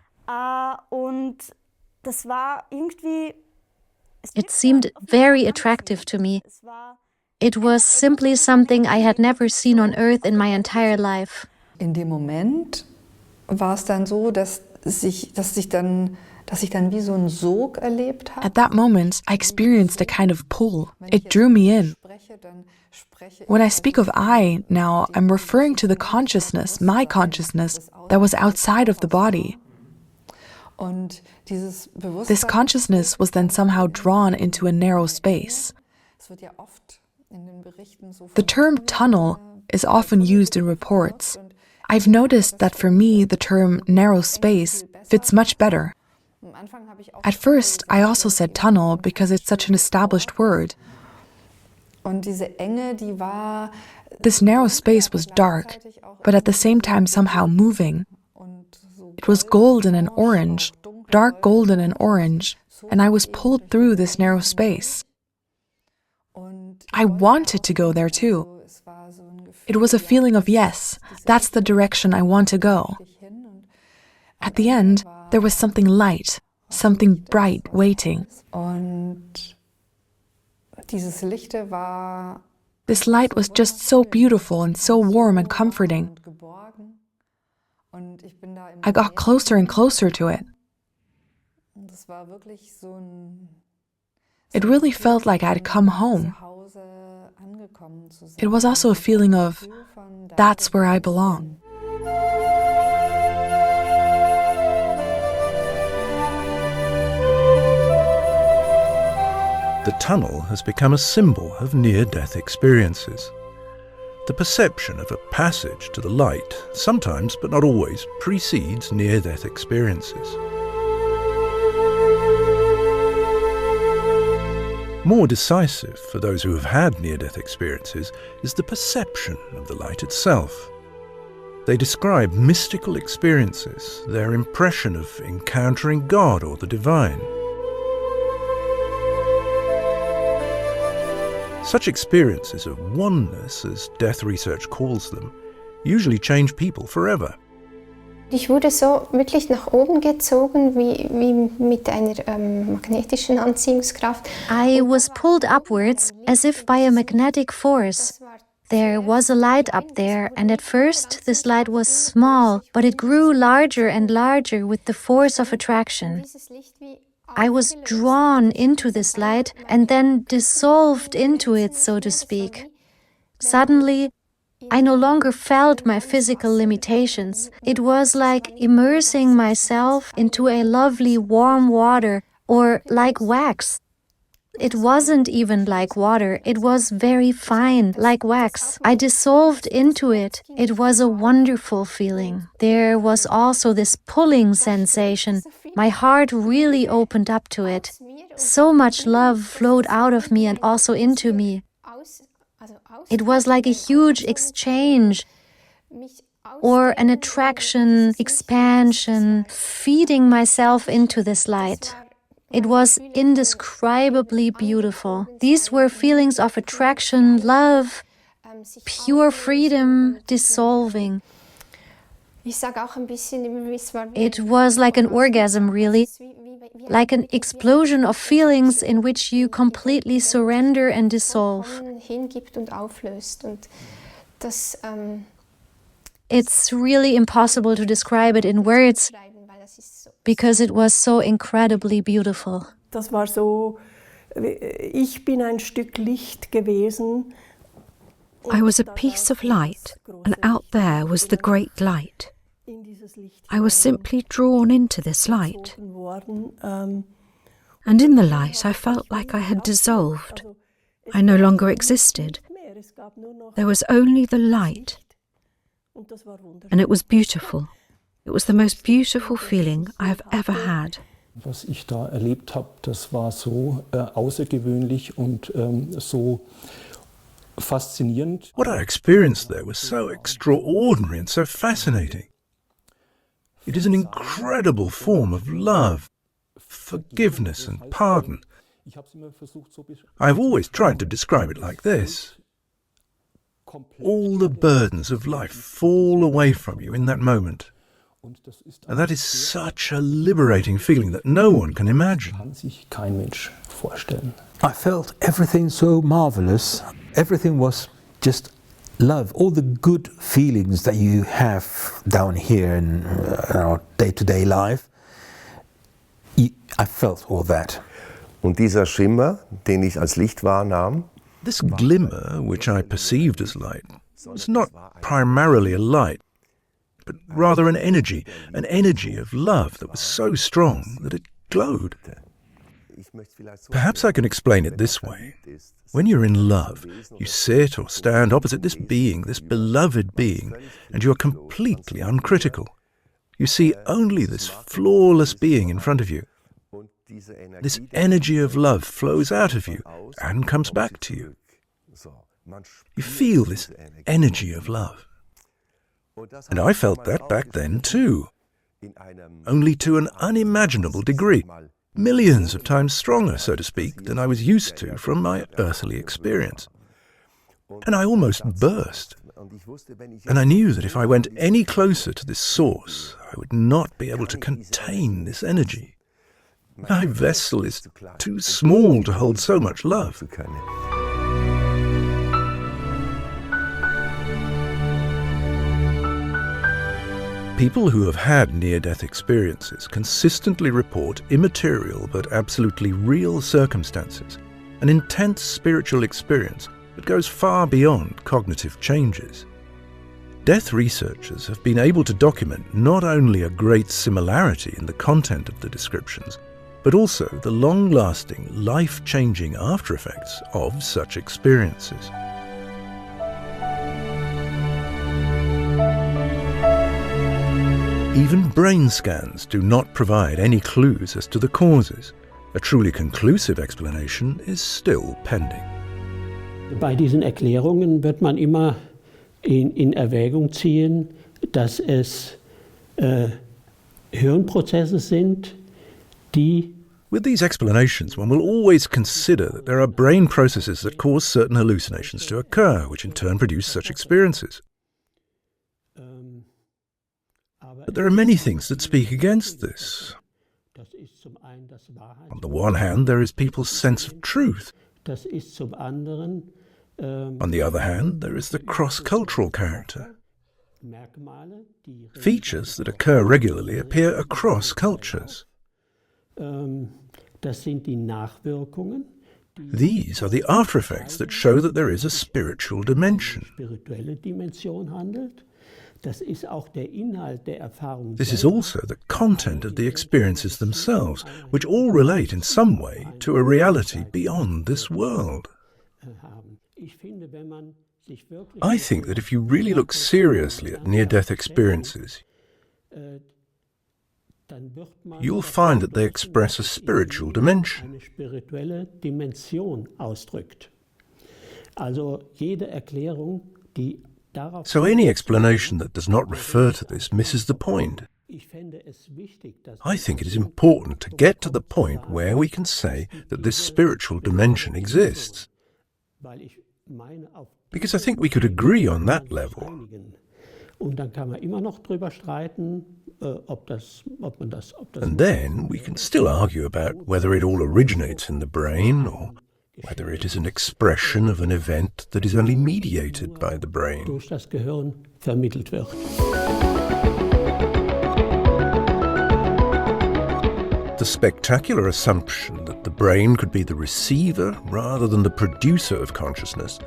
It seemed very attractive to me. It was simply something I had never seen on earth in my entire life. In dem Moment war es dann so, dass ich dann wie so einen Sog erlebt habe. At that moment, I experienced a kind of pull. It drew me in. When I speak of I now, I'm referring to the consciousness, my consciousness, that was outside of the body. This consciousness was then somehow drawn into a narrow space. The term tunnel is often used in reports. I've noticed that for me, the term narrow space fits much better. At first, I also said tunnel because it's such an established word. This narrow space was dark, but at the same time somehow moving. It was golden and orange, dark golden and orange, and I was pulled through this narrow space. I wanted to go there too. It was a feeling of yes, that's the direction I want to go. At the end, there was something light, something bright waiting. This light was just so beautiful and so warm and comforting. I got closer and closer to it. It really felt like I had come home. It was also a feeling of, that's where I belong. The tunnel has become a symbol of near-death experiences. The perception of a passage to the light sometimes, but not always, precedes near-death experiences. More decisive for those who have had near-death experiences is the perception of the light itself. They describe mystical experiences, their impression of encountering God or the divine. Such experiences of oneness, as death research calls them, usually change people forever. Ich wurde so wirklich nach oben gezogen, wie mit einer magnetischen Anziehungskraft. I was pulled upwards as if by a magnetic force. There was a light up there, and at first this light was small, but it grew larger and larger with the force of attraction. I was drawn into this light and then dissolved into it, so to speak. Suddenly, I no longer felt my physical limitations. It was like immersing myself into a lovely warm water, or like wax. It wasn't even like water, it was very fine, like wax. I dissolved into it. It was a wonderful feeling. There was also this pulling sensation. My heart really opened up to it. So much love flowed out of me and also into me. It was like a huge exchange, or an attraction, expansion, feeding myself into this light. It was indescribably beautiful. These were feelings of attraction, love, pure freedom, dissolving. It was like an orgasm, really, like an explosion of feelings in which you completely surrender and dissolve. It's really impossible to describe it in words, because it was so incredibly beautiful. Das war so, ich bin ein Stück Licht gewesen. I was a piece of light, and out there was the great light. I was simply drawn into this light. And in the light I felt like I had dissolved. I no longer existed. There was only the light. And it was beautiful. It was the most beautiful feeling I have ever had. Was ich da erlebt habe, das war so außergewöhnlich und so faszinierend. What I experienced there was so extraordinary and so fascinating. It is an incredible form of love, forgiveness and pardon. I have always tried to describe it like this. All the burdens of life fall away from you in that moment. And that is such a liberating feeling that no one can imagine. I felt everything so marvelous. Everything was just love. All the good feelings that you have down here in our day-to-day life, I felt all that. Und dieser Schimmer, den ich als Licht wahrnahm, this glimmer, which I perceived as light, was not primarily a light, but rather an energy of love that was so strong that it glowed. Perhaps I can explain it this way. When you're in love, you sit or stand opposite this being, this beloved being, and you are completely uncritical. You see only this flawless being in front of you. This energy of love flows out of you and comes back to you. You feel this energy of love. And I felt that back then too, only to an unimaginable degree, millions of times stronger, so to speak, than I was used to from my earthly experience. And I almost burst. And I knew that if I went any closer to this source, I would not be able to contain this energy. My vessel is too small to hold so much love. People who have had near-death experiences consistently report immaterial but absolutely real circumstances, an intense spiritual experience that goes far beyond cognitive changes. Death researchers have been able to document not only a great similarity in the content of the descriptions, but also the long-lasting, life-changing after-effects of such experiences. Even brain scans do not provide any clues as to the causes. A truly conclusive explanation is still pending. Bei diesen Erklärungen wird man immer in Erwägung ziehen, dass es Hirnprozesse sind, die... With these explanations, one will always consider that there are brain processes that cause certain hallucinations to occur, which in turn produce such experiences. But there are many things that speak against this. On the one hand, there is people's sense of truth. On the other hand, there is the cross-cultural character. Features that occur regularly appear across cultures. These are the after-effects that show that there is a spiritual dimension. This is also the content of the experiences themselves, which all relate in some way to a reality beyond this world. I think that if you really look seriously at near-death experiences, you'll find that they express a spiritual dimension. So any explanation that does not refer to this misses the point. I think it is important to get to the point where we can say that this spiritual dimension exists. Because I think we could agree on that level. And then we can still argue about whether it all originates in the brain or whether it is an expression of an event that is only mediated by the brain. The spectacular assumption that the brain could be the receiver rather than the producer of consciousness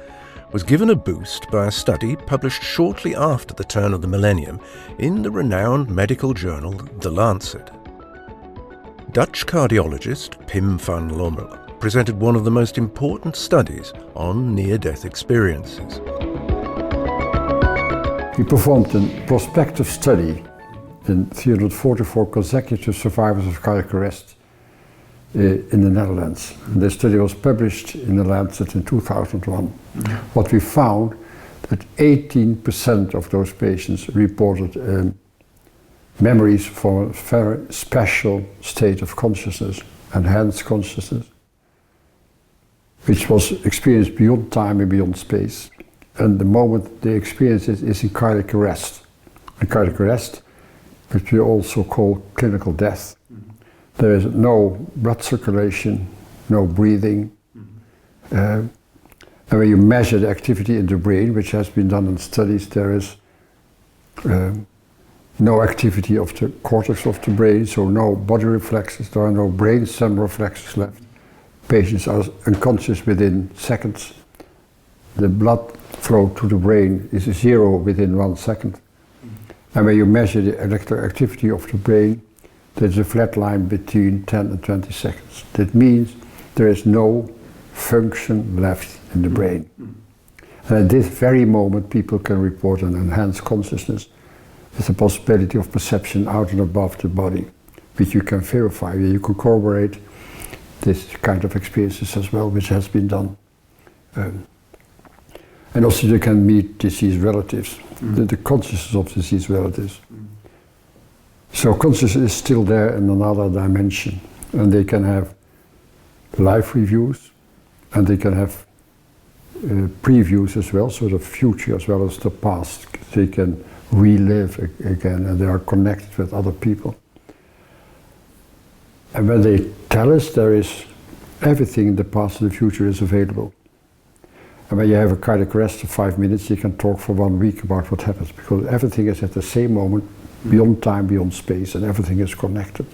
was given a boost by a study published shortly after the turn of the millennium in the renowned medical journal The Lancet. Dutch cardiologist Pim van Lommel presented one of the most important studies on near-death experiences. He performed a prospective study in 344 consecutive survivors of cardiac arrest in the Netherlands. This study was published in The Lancet in 2001. What we found that 18% of those patients reported memories for a very special state of consciousness, enhanced consciousness, which was experienced beyond time and beyond space. And the moment they experience it is in cardiac arrest. In cardiac arrest, which we also call clinical death. There is no blood circulation, no breathing. And when you measure the activity in the brain, which has been done in studies, there is no activity of the cortex of the brain, so no body reflexes, there are no brain stem reflexes left. Patients are unconscious within seconds. The blood flow to the brain is zero within 1 second. And when you measure the electrical activity of the brain, there's a flat line between 10 and 20 seconds. That means there is no function left in the brain. And at this very moment, people can report an enhanced consciousness with the possibility of perception out and above the body, which you can verify. You can corroborate this kind of experiences as well, which has been done. And also you can meet deceased relatives, the consciousness of deceased relatives. So consciousness is still there in another dimension, and they can have life reviews, and they can have previews as well, so the future as well as the past. They can relive again, and they are connected with other people. And when they tell us, there is everything in the past and the future is available. And when you have a cardiac arrest of 5 minutes, you can talk for 1 week about what happens, because everything is at the same moment, beyond time, beyond space, and everything is connected.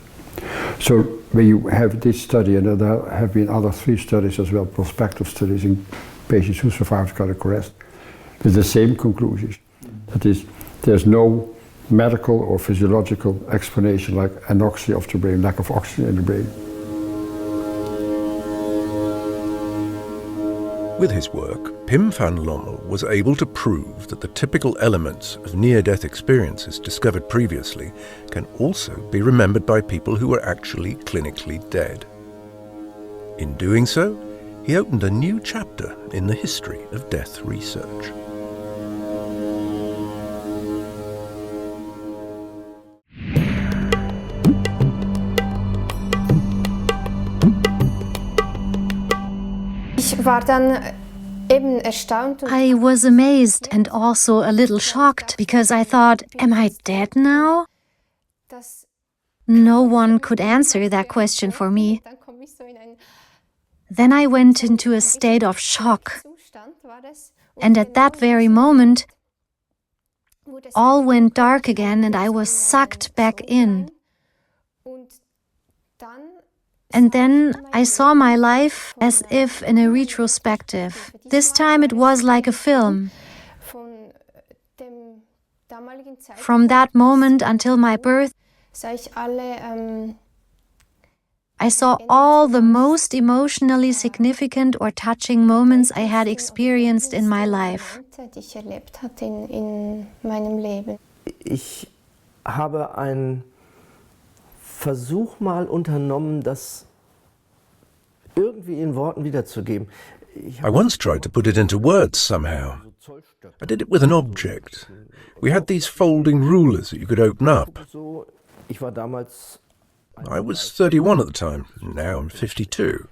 So when you have this study, and there have been other 3 studies as well, prospective studies in patients who survived cardiac arrest, with the same conclusions. That is, there's no medical or physiological explanation like anoxia of the brain, lack of oxygen in the brain. With his work, Pim van Lommel was able to prove that the typical elements of near-death experiences discovered previously can also be remembered by people who were actually clinically dead. In doing so, he opened a new chapter in the history of death research. I was amazed and also a little shocked because I thought, am I dead now? No one could answer that question for me. Then I went into a state of shock. And at that very moment, all went dark again and I was sucked back in. And then I saw my life as if in a retrospective. This time it was like a film. From that moment until my birth, I saw all the most emotionally significant or touching moments I had experienced in my life. Ich habe einen Versuch mal unternommen, das irgendwie in Worten wiederzugeben. I once tried to put it into words somehow. I did it with an object. We had these folding rulers that you could open up. I was 31 at the time, now I'm 52.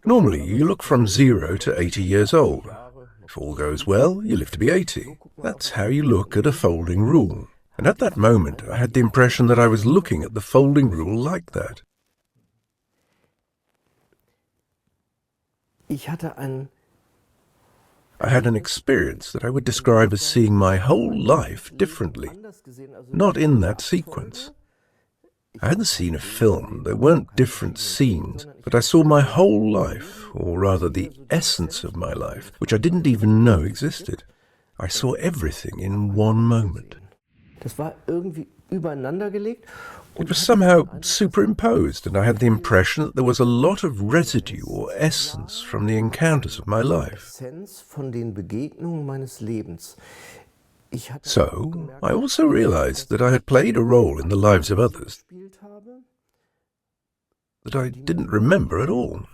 Normally, you look from 0 to 80 years old. If all goes well, you live to be 80. That's how you look at a folding rule. And at that moment, I had the impression that I was looking at the folding rule like that. I had an experience that I would describe as seeing my whole life differently, not in that sequence. I hadn't seen a film, there weren't different scenes, but I saw my whole life, or rather the essence of my life, which I didn't even know existed. I saw everything in one moment. It was somehow superimposed, and I had the impression that there was a lot of residue or essence from the encounters of my life. So, I also realized that I had played a role in the lives of others that I didn't remember at all.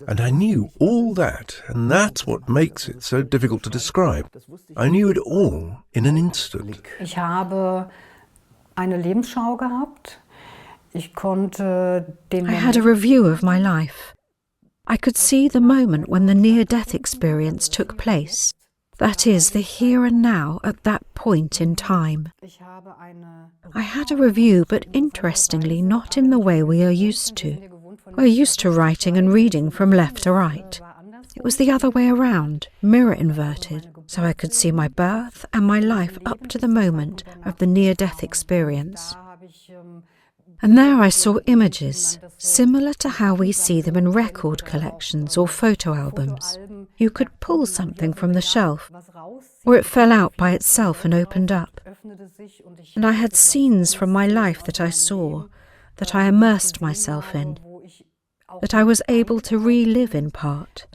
And I knew all that, and that's what makes it so difficult to describe. I knew it all in an instant. Ich habe eine Lebensschau gehabt. Ich konnte den I had a review of my life. I could see the moment when the near-death experience took place. That is, the here and now at that point in time. I had a review, but interestingly not in the way we are used to. We're used to writing and reading from left to right. It was the other way around, mirror inverted, so I could see my birth and my life up to the moment of the near-death experience. And there I saw images, similar to how we see them in record collections or photo albums. You could pull something from the shelf, or it fell out by itself and opened up. And I had scenes from my life that I saw, that I immersed myself in, that I was able to relive in part.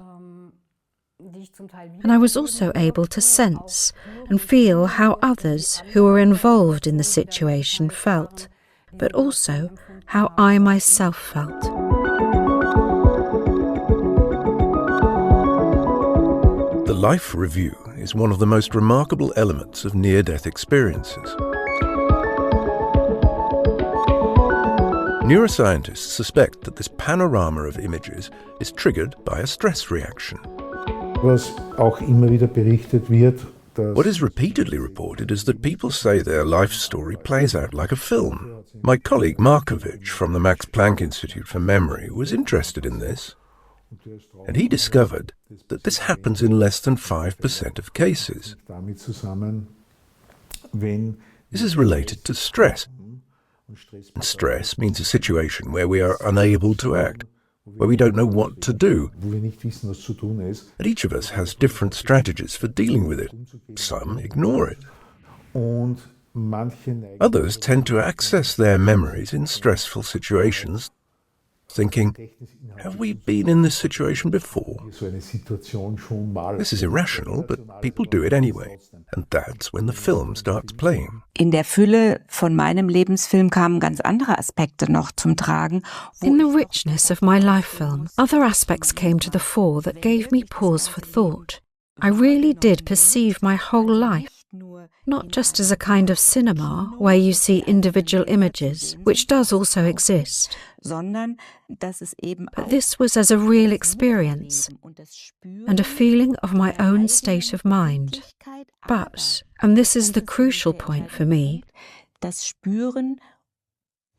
And I was also able to sense and feel how others who were involved in the situation felt, but also how I myself felt. The life review is one of the most remarkable elements of near-death experiences. Neuroscientists suspect that this panorama of images is triggered by a stress reaction. Was auch immer wieder berichtet wird, what is repeatedly reported is that people say their life story plays out like a film. My colleague Markovich from the Max Planck Institute for Memory was interested in this, and he discovered that this happens in less than 5% of cases. This is related to stress. And stress means a situation where we are unable to act, where we don't know what to do. And each of us has different strategies for dealing with it. Some ignore it. Others tend to access their memories in stressful situations thinking, have we been in this situation before? This is irrational, but people do it anyway. And that's when the film starts playing. In der Fülle von meinem Lebensfilm kamen ganz andere Aspekte noch zum Tragen. In the richness of my life film, other aspects came to the fore that gave me pause for thought. I really did perceive my whole life, not just as a kind of cinema where you see individual images, which does also exist, but this was as a real experience and a feeling of my own state of mind. But, and this is the crucial point for me,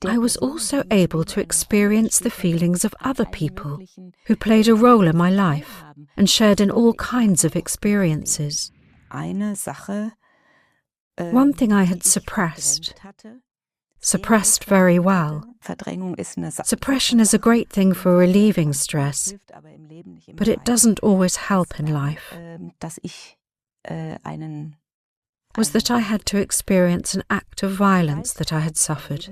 I was also able to experience the feelings of other people who played a role in my life and shared in all kinds of experiences. One thing I had suppressed very well. Suppression is a great thing for relieving stress, but it doesn't always help in life. Was that I had to experience an act of violence that I had suffered.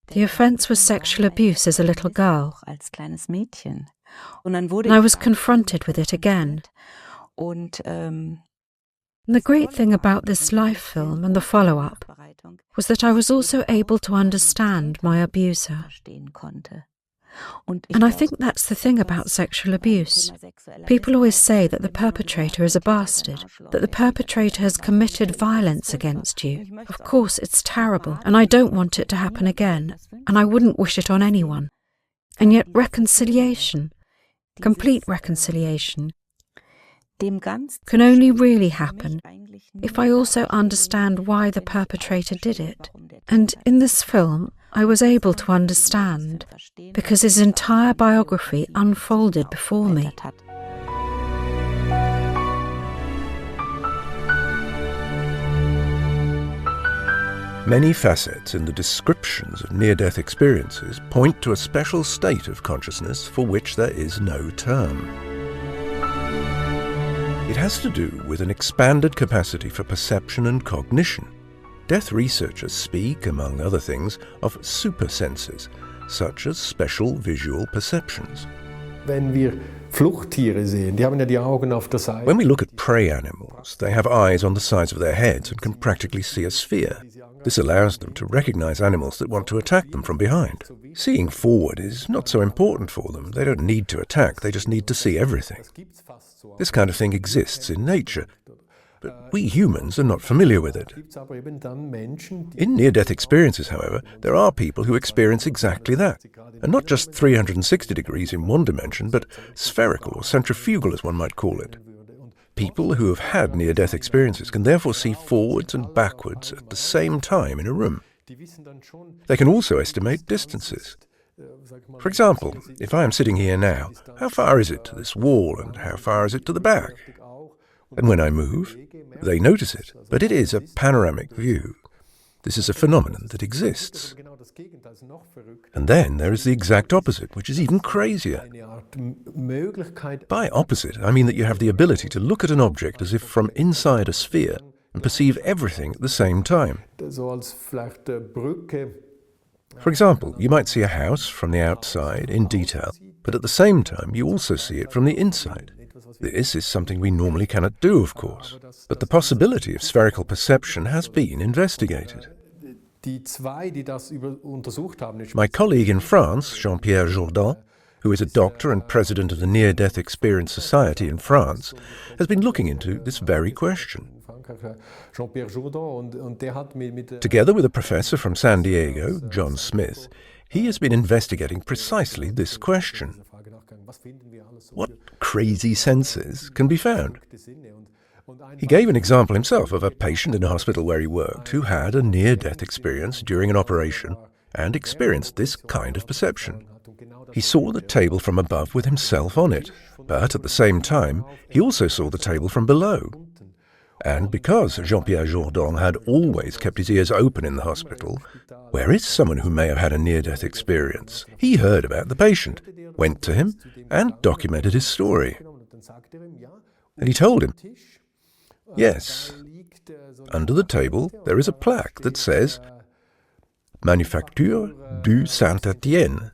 The offence was sexual abuse as a little girl, and I was confronted with it again. The great thing about this live film and the follow-up was that I was also able to understand my abuser. And I think that's the thing about sexual abuse. People always say that the perpetrator is a bastard, that the perpetrator has committed violence against you. Of course, it's terrible, and I don't want it to happen again, and I wouldn't wish it on anyone. And yet reconciliation, complete reconciliation, can only really happen if I also understand why the perpetrator did it. And in this film, I was able to understand, because his entire biography unfolded before me. Many facets in the descriptions of near-death experiences point to a special state of consciousness for which there is no term. It has to do with an expanded capacity for perception and cognition. Death researchers speak, among other things, of supersenses, such as special visual perceptions. When we look at prey animals, they have eyes on the sides of their heads and can practically see a sphere. This allows them to recognize animals that want to attack them from behind. Seeing forward is not so important for them. They don't need to attack, they just need to see everything. This kind of thing exists in nature, but we humans are not familiar with it. In near-death experiences, however, there are people who experience exactly that, and not just 360 degrees in one dimension, but spherical or centrifugal, as one might call it. People who have had near-death experiences can therefore see forwards and backwards at the same time in a room. They can also estimate distances. For example, if I am sitting here now, how far is it to this wall and how far is it to the back? And when I move, they notice it, but it is a panoramic view. This is a phenomenon that exists. And then there is the exact opposite, which is even crazier. By opposite, I mean that you have the ability to look at an object as if from inside a sphere and perceive everything at the same time. For example, you might see a house from the outside in detail, but at the same time you also see it from the inside. This is something we normally cannot do, of course, but the possibility of spherical perception has been investigated. My colleague in France, Jean-Pierre Jourdan, who is a doctor and president of the Near-Death Experience Society in France, has been looking into this very question. Together with a professor from San Diego, John Smith, he has been investigating precisely this question. What crazy senses can be found? He gave an example himself of a patient in a hospital where he worked who had a near-death experience during an operation and experienced this kind of perception. He saw the table from above with himself on it, but at the same time, he also saw the table from below. And because Jean-Pierre Jourdan had always kept his ears open in the hospital, where is someone who may have had a near-death experience? He heard about the patient, went to him, and documented his story. And he told him, yes, under the table there is a plaque that says, Manufacture du Saint-Étienne.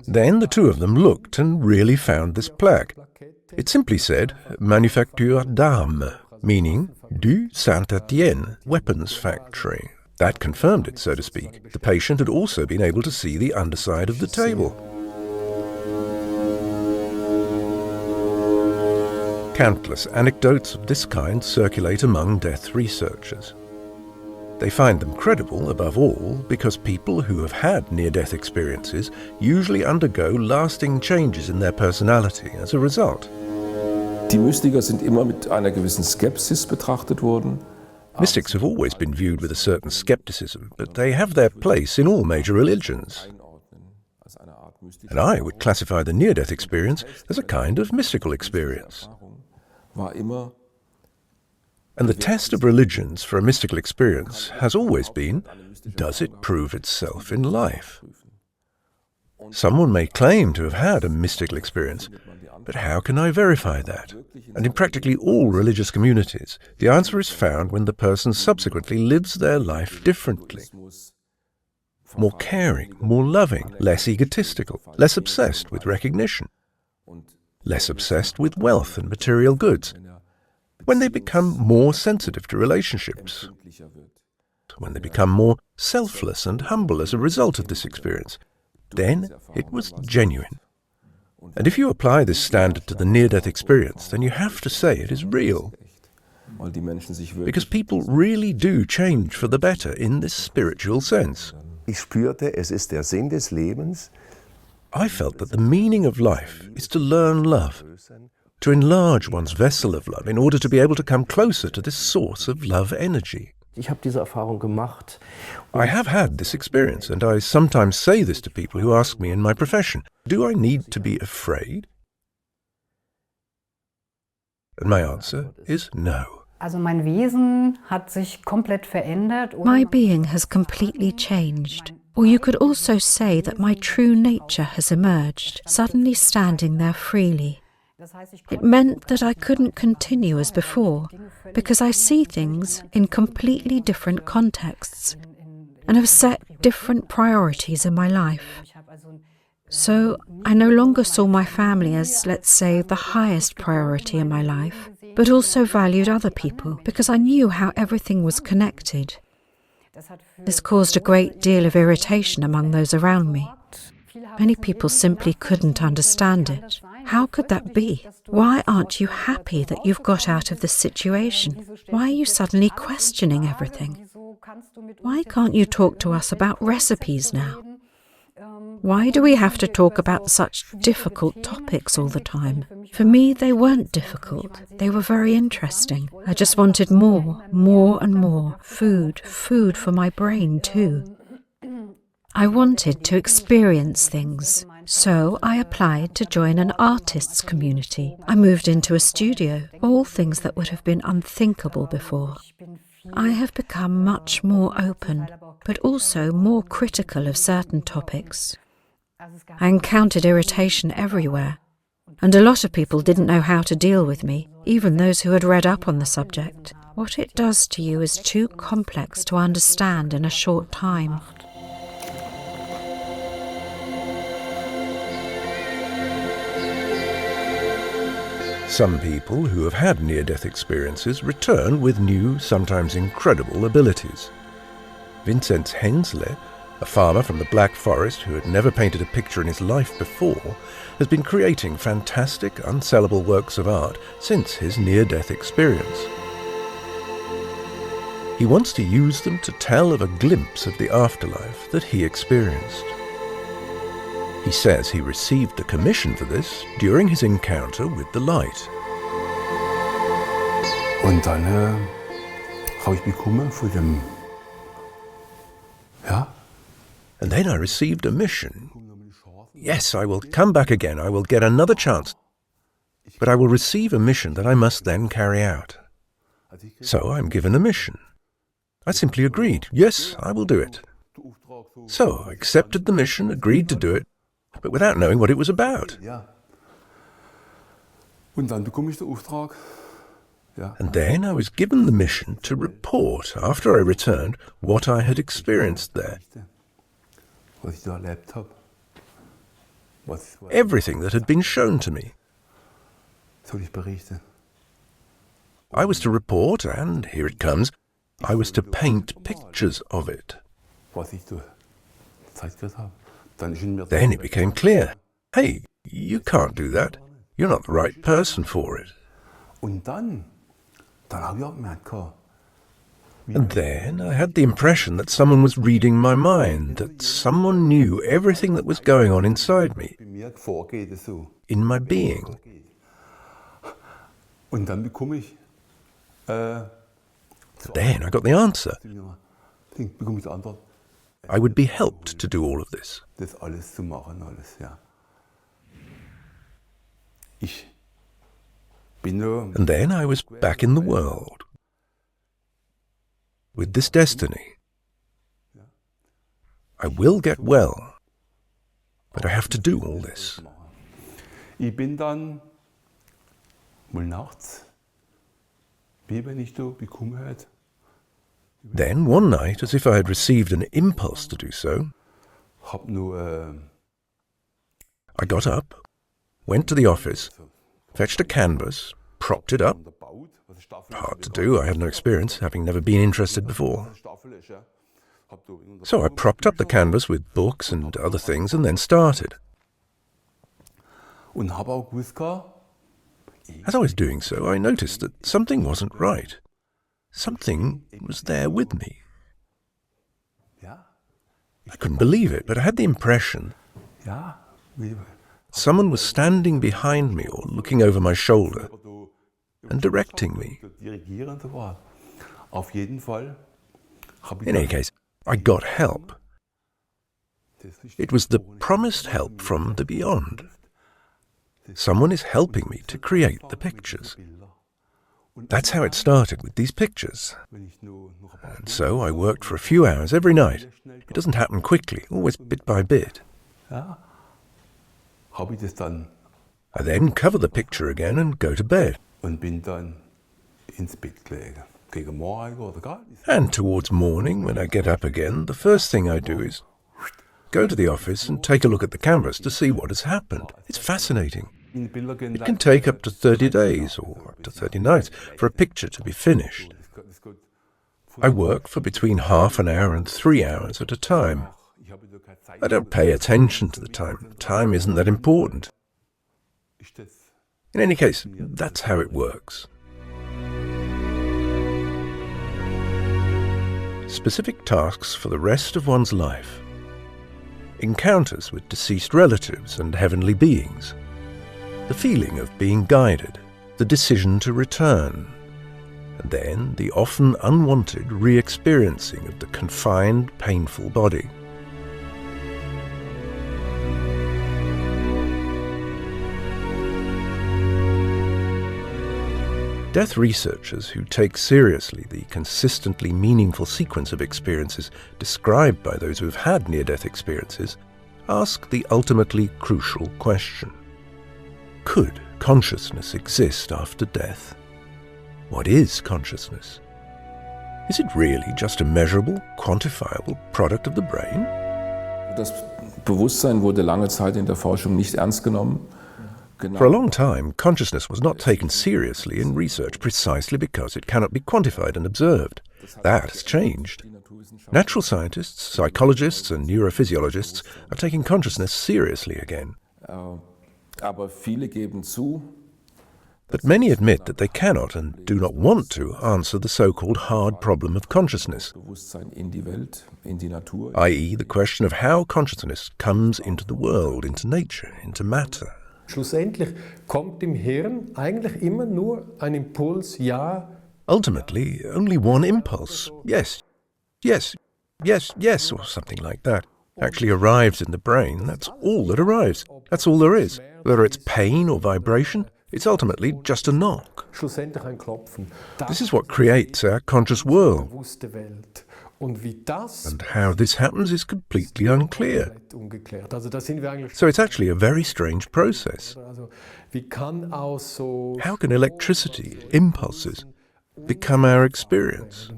Then the two of them looked and really found this plaque. It simply said Manufacture d'armes, meaning du Saint-Étienne, weapons factory. That confirmed it, so to speak. The patient had also been able to see the underside of the table. Countless anecdotes of this kind circulate among death researchers. They find them credible, above all, because people who have had near-death experiences usually undergo lasting changes in their personality as a result. Die Mystiker sind immer mit einer gewissen Skepsis betrachtet worden. Mystics have always been viewed with a certain skepticism, but they have their place in all major religions. And I would classify the near-death experience as a kind of mystical experience. And the test of religions for a mystical experience has always been, does it prove itself in life? Someone may claim to have had a mystical experience, but how can I verify that? And in practically all religious communities, the answer is found when the person subsequently lives their life differently. More caring, more loving, less egotistical, less obsessed with recognition, less obsessed with wealth and material goods. When they become more sensitive to relationships, when they become more selfless and humble as a result of this experience, then it was genuine. And if you apply this standard to the near-death experience, then you have to say it is real. Because people really do change for the better in this spiritual sense. Ich spürte, es ist der Sinn des Lebens. I felt that the meaning of life is to learn love, to enlarge one's vessel of love in order to be able to come closer to this source of love energy. Ich habe diese Erfahrung gemacht. I have had this experience, and I sometimes say this to people who ask me in my profession, do I need to be afraid? And my answer is no. Also mein Wesen hat sich komplett verändert. My being has completely changed. Or you could also say that my true nature has emerged, suddenly standing there freely. It meant that I couldn't continue as before, because I see things in completely different contexts and have set different priorities in my life. So I no longer saw my family as, let's say, the highest priority in my life, but also valued other people because I knew how everything was connected. This caused a great deal of irritation among those around me. Many people simply couldn't understand it. How could that be? Why aren't you happy that you've got out of this situation? Why are you suddenly questioning everything? Why can't you talk to us about recipes now? Why do we have to talk about such difficult topics all the time? For me, they weren't difficult. They were very interesting. I just wanted more and more. Food for my brain too. I wanted to experience things, so I applied to join an artists' community. I moved into a studio, all things that would have been unthinkable before. I have become much more open, but also more critical of certain topics. I encountered irritation everywhere, and a lot of people didn't know how to deal with me, even those who had read up on the subject. What it does to you is too complex to understand in a short time. Some people who have had near-death experiences return with new, sometimes incredible abilities. Vinzenz Hensle, a farmer from the Black Forest who had never painted a picture in his life before, has been creating fantastic, unsellable works of art since his near-death experience. He wants to use them to tell of a glimpse of the afterlife that he experienced. He says he received the commission for this during his encounter with the light. Und dann habe ich bekommen von dem, ja. And then I received a mission. Yes, I will come back again, I will get another chance, but I will receive a mission that I must then carry out. So I'm given a mission. I simply agreed, yes, I will do it. So I accepted the mission, agreed to do it, but without knowing what it was about. Und dann bekomme ich den Auftrag. And then I was given the mission to report, after I returned, what I had experienced there. Everything that had been shown to me. I was to report, and here it comes, I was to paint pictures of it. Then it became clear, hey, you can't do that. You're not the right person for it. And then I had the impression that someone was reading my mind, that someone knew everything that was going on inside me, in my being. Then I got the answer. I would be helped to do all of this. And then I was back in the world, with this destiny. I will get well, but I have to do all this. Then one night, as if I had received an impulse to do so, I got up, went to the office, fetched a canvas, propped it up. Hard to do, I had no experience, having never been interested before. So I propped up the canvas with books and other things and then started. As I was doing so, I noticed that something wasn't right. Something was there with me. I couldn't believe it, but I had the impression someone was standing behind me or looking over my shoulder and directing me. In any case, I got help. It was the promised help from the beyond. Someone is helping me to create the pictures. That's how it started with these pictures. And so I worked for a few hours every night. It doesn't happen quickly, always bit by bit. I then cover the picture again and go to bed. And towards morning, when I get up again, the first thing I do is go to the office and take a look at the canvas to see what has happened. It's fascinating. It can take up to 30 days or up to 30 nights for a picture to be finished. I work for between half an hour and 3 hours at a time. I don't pay attention to the time. Time isn't that important. In any case, that's how it works. Specific tasks for the rest of one's life. Encounters with deceased relatives and heavenly beings. The feeling of being guided, the decision to return, and then the often unwanted re-experiencing of the confined, painful body. Death researchers who take seriously the consistently meaningful sequence of experiences described by those who have had near-death experiences ask the ultimately crucial question. Could consciousness exist after death? What is consciousness? Is it really just a measurable, quantifiable product of the brain? Das Bewusstsein wurde lange Zeit in der Forschung nicht ernst genommen. For a long time, consciousness was not taken seriously in research precisely because it cannot be quantified and observed. That has changed. Natural scientists, psychologists and neurophysiologists are taking consciousness seriously again. But many admit that they cannot and do not want to answer the so-called hard problem of consciousness, i.e. the question of how consciousness comes into the world, into nature, into matter. Schlussendlich kommt im Hirn eigentlich immer nur ein Impuls, ja. Ultimately, only one impulse, yes, yes, yes, yes, or something like that, actually arrives in the brain. That's all that arrives. That's all there is. Whether it's pain or vibration, it's ultimately just a knock. Schlussendlich ein Klopfen. This is what creates our conscious world. And how this happens is completely unclear. So it's actually a very strange process. How can electricity, impulses, become our experience?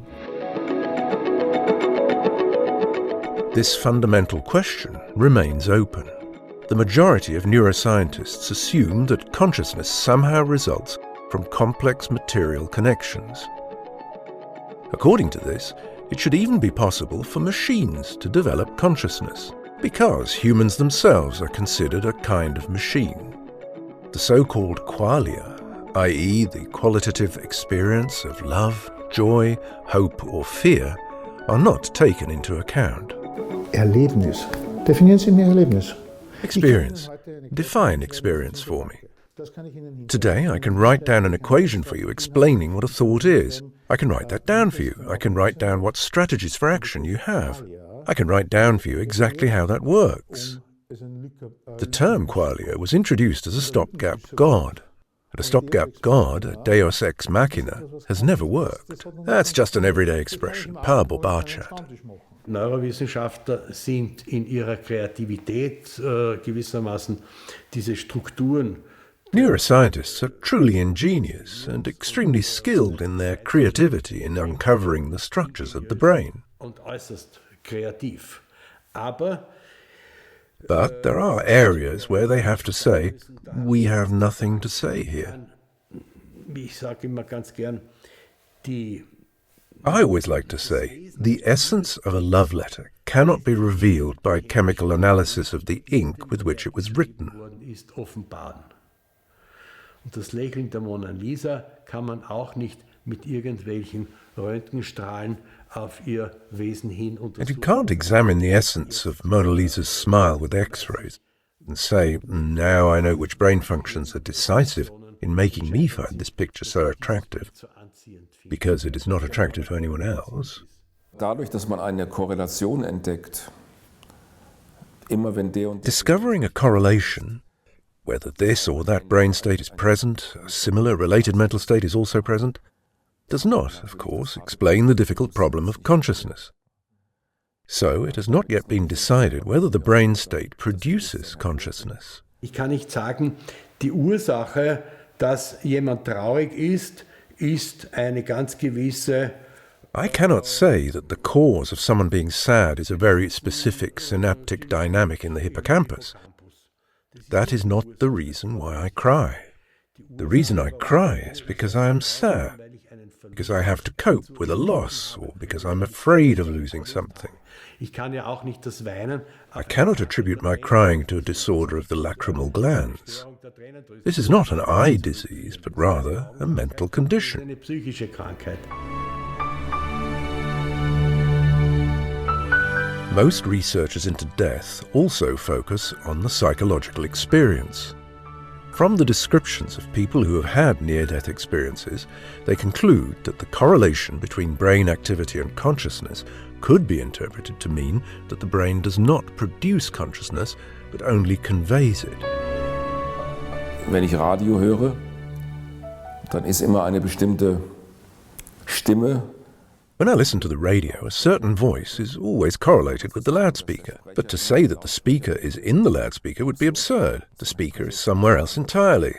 This fundamental question remains open. The majority of neuroscientists assume that consciousness somehow results from complex material connections. According to this, it should even be possible for machines to develop consciousness, because humans themselves are considered a kind of machine. The so-called qualia, i.e. the qualitative experience of love, joy, hope or fear, are not taken into account. Erlebnis. Definieren Sie mir Erlebnis. Experience. Define experience for me. Today I can write down an equation for you explaining what a thought is. I can write that down for you. I can write down what strategies for action you have. I can write down for you exactly how that works. The term qualia was introduced as a stopgap god. And a stopgap god, a deus ex machina, has never worked. That's just an everyday expression, parable bar chat. Neurowissenschaftler sind in ihrer Kreativität gewissermaßen diese Strukturen. Neuroscientists are truly ingenious and extremely skilled in their creativity in uncovering the structures of the brain. Und äußerst kreativ. Aber But there are areas where they have to say, we have nothing to say here. ich sage immer ganz gern, I always like to say, the essence of a love letter cannot be revealed by chemical analysis of the ink with which it was written. ist offenbaren. Und das Lächeln der Mona Lisa kann man auch nicht mit irgendwelchen Röntgenstrahlen auf ihr Wesen hin And you untersuchen. can't examine the essence of Mona Lisa's smile with X-rays and say, now I know which brain functions are decisive in making me find this picture so attractive, because it is not attractive to anyone else. Dadurch, dass man eine Korrelation entdeckt, immer wenn der und Discovering a correlation, whether this or that brain state is present, a similar related mental state is also present, does not, of course, explain the difficult problem of consciousness. So it has not yet been decided whether the brain state produces consciousness. Ich kann nicht sagen, die Ursache, dass jemand traurig ist, ist eine ganz gewisse. I cannot say that the cause of someone being sad is a very specific synaptic dynamic in the hippocampus. That is not the reason why I cry. The reason I cry is because I am sad, because I have to cope with a loss, or because I'm afraid of losing something. Ich kann ja auch nicht das Weinen. I cannot attribute my crying to a disorder of the lacrimal glands. This is not an eye disease, but rather a mental condition. Eine psychische Krankheit. Most researchers into death also focus on the psychological experience. From the descriptions of people who have had near-death experiences, they conclude that the correlation between brain activity and consciousness could be interpreted to mean that the brain does not produce consciousness, but only conveys it. wenn ich Radio höre, dann ist immer eine bestimmte Stimme. When I listen to the radio, a certain voice is always correlated with the loudspeaker. But to say that the speaker is in the loudspeaker would be absurd. The speaker is somewhere else entirely.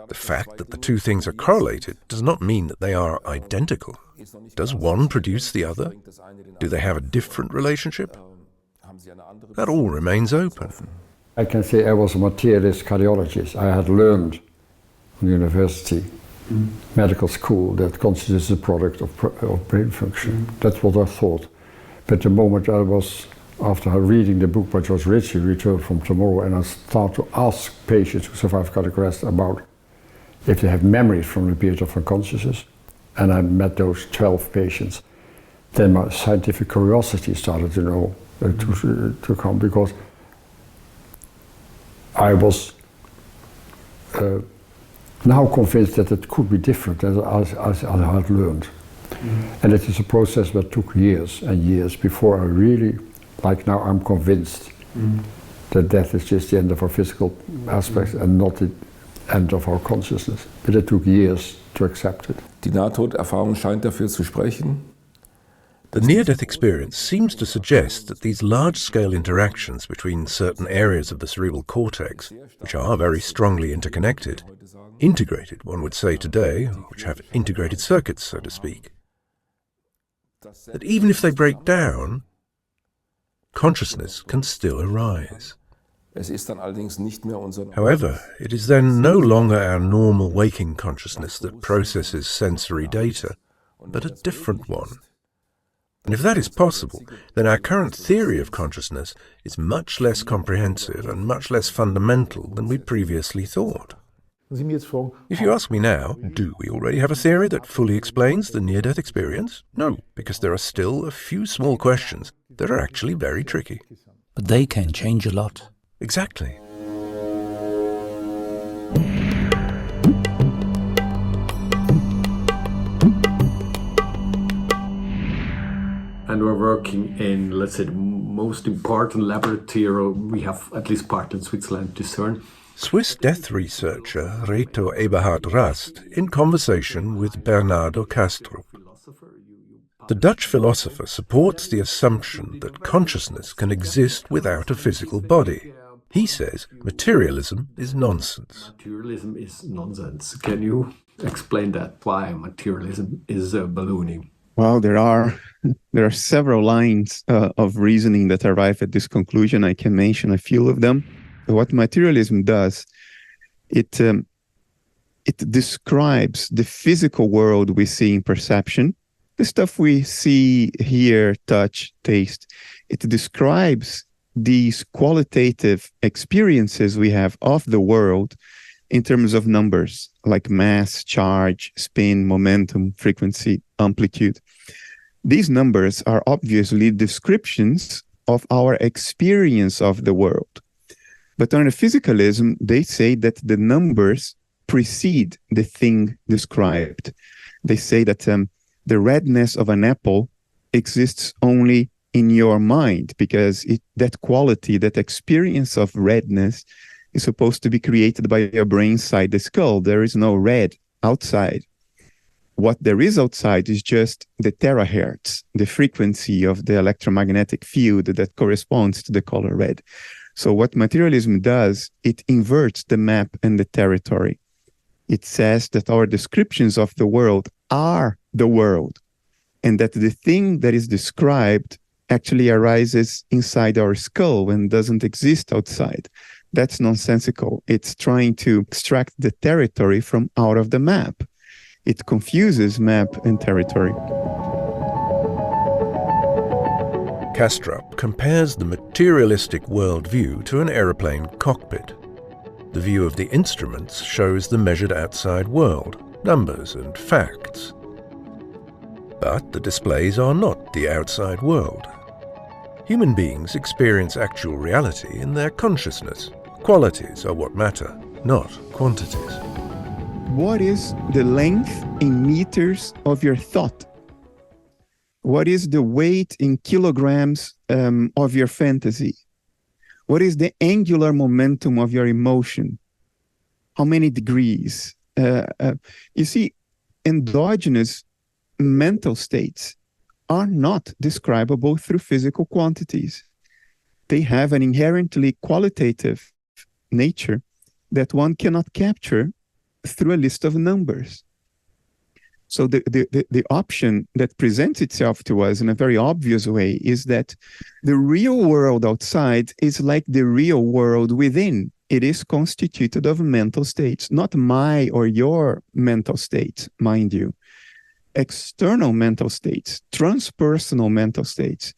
The fact that the two things are correlated does not mean that they are identical. Does one produce the other? Do they have a different relationship? That all remains open. I can say I was a materialist cardiologist. I had learned from university, medical school, that consciousness is a product of brain function. That's what I thought. But the moment I was, after reading the book by George Ritchie, Return from Tomorrow, and I started to ask patients who survive cardiac arrest about if they have memories from the period of unconsciousness, and I met those 12 patients, then my scientific curiosity started to come, because I was now convinced that it could be different as I had learned. And it is a process that took years and years before I really, like now I'm convinced that death is just the end of our physical aspects and not the end of our consciousness. But it took years to accept it. Die Nahtoderfahrung scheint dafür zu sprechen, The near-death experience seems to suggest that these large-scale interactions between certain areas of the cerebral cortex, which are very strongly interconnected, integrated, one would say today, which have integrated circuits, so to speak, that even if they break down, consciousness can still arise. However, it is then no longer our normal waking consciousness that processes sensory data, but a different one. And if that is possible, then our current theory of consciousness is much less comprehensive and much less fundamental than we previously thought. If you ask me now, do we already have a theory that fully explains the near-death experience? No, because there are still a few small questions that are actually very tricky. But they can change a lot. Exactly. And we're working in, let's say, the most important laboratory we have, at least part in Switzerland, to CERN. Swiss death researcher Reto Eberhard Rast in conversation with Bernardo Kastrup. The Dutch philosopher supports the assumption that consciousness can exist without a physical body. He says materialism is nonsense. Materialism is nonsense. Can you explain that? Why materialism is ballooning? Well, there are several lines of reasoning that arrive at this conclusion. I can mention a few of them. What materialism does, it describes the physical world we see in perception, the stuff we see, hear, touch, taste. It describes these qualitative experiences we have of the world in terms of numbers, like mass, charge, spin, momentum, frequency, amplitude. These numbers are obviously descriptions of our experience of the world. But under physicalism, they say that the numbers precede the thing described. They say that the redness of an apple exists only in your mind because that quality, that experience of redness is supposed to be created by your brain inside the skull. There is no red outside. What there is outside is just the terahertz, the frequency of the electromagnetic field that corresponds to the color red. So what materialism does, it inverts the map and the territory. It says that our descriptions of the world are the world, and that the thing that is described actually arises inside our skull and doesn't exist outside. That's nonsensical. It's trying to extract the territory from out of the map. It confuses map and territory. Kastrup compares the materialistic worldview to an aeroplane cockpit. The view of the instruments shows the measured outside world, numbers and facts. But the displays are not the outside world. Human beings experience actual reality in their consciousness. Qualities are what matter, not quantities. What is the length in meters of your thought? What is the weight in kilograms of your fantasy? What is the angular momentum of your emotion? How many degrees? You see, endogenous mental states are not describable through physical quantities. They have an inherently qualitative nature that one cannot capture through a list of numbers. So the option that presents itself to us in a very obvious way is that the real world outside is like the real world within. It is constituted of mental states, not my or your mental states, mind you. External mental states, transpersonal mental states,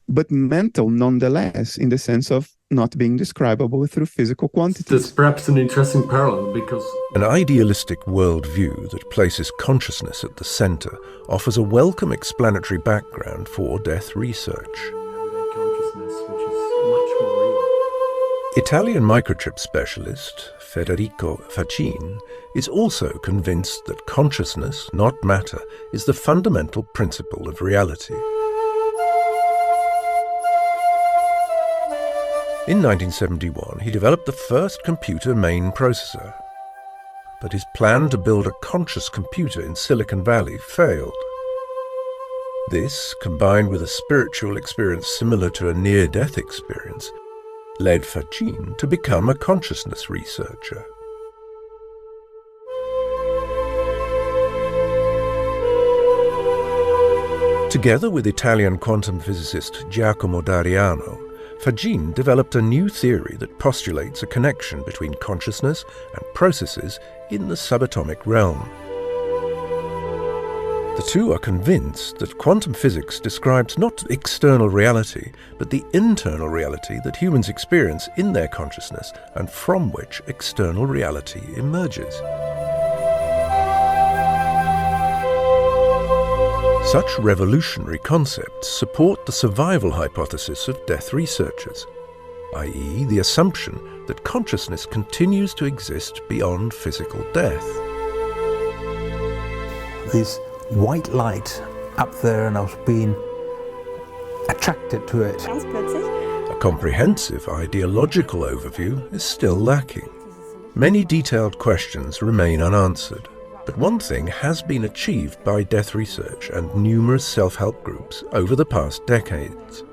but mental nonetheless, in the sense of not being describable through physical quantities. That's perhaps an interesting parallel because an idealistic worldview that places consciousness at the center offers a welcome explanatory background for death research. Italian microchip specialist Federico Faccin is also convinced that consciousness, not matter, is the fundamental principle of reality. In 1971, he developed the first computer main processor, but his plan to build a conscious computer in Silicon Valley failed. This, combined with a spiritual experience similar to a near-death experience, led Fachin to become a consciousness researcher. Together with Italian quantum physicist Giacomo d'Ariano, Fachin developed a new theory that postulates a connection between consciousness and processes in the subatomic realm. The two are convinced that quantum physics describes not external reality, but the internal reality that humans experience in their consciousness and from which external reality emerges. Such revolutionary concepts support the survival hypothesis of death researchers, i.e., the assumption that consciousness continues to exist beyond physical death. This white light up there, and I was being attracted to it. A comprehensive ideological overview is still lacking. Many detailed questions remain unanswered. But one thing has been achieved by death research and numerous self-help groups over the past decades.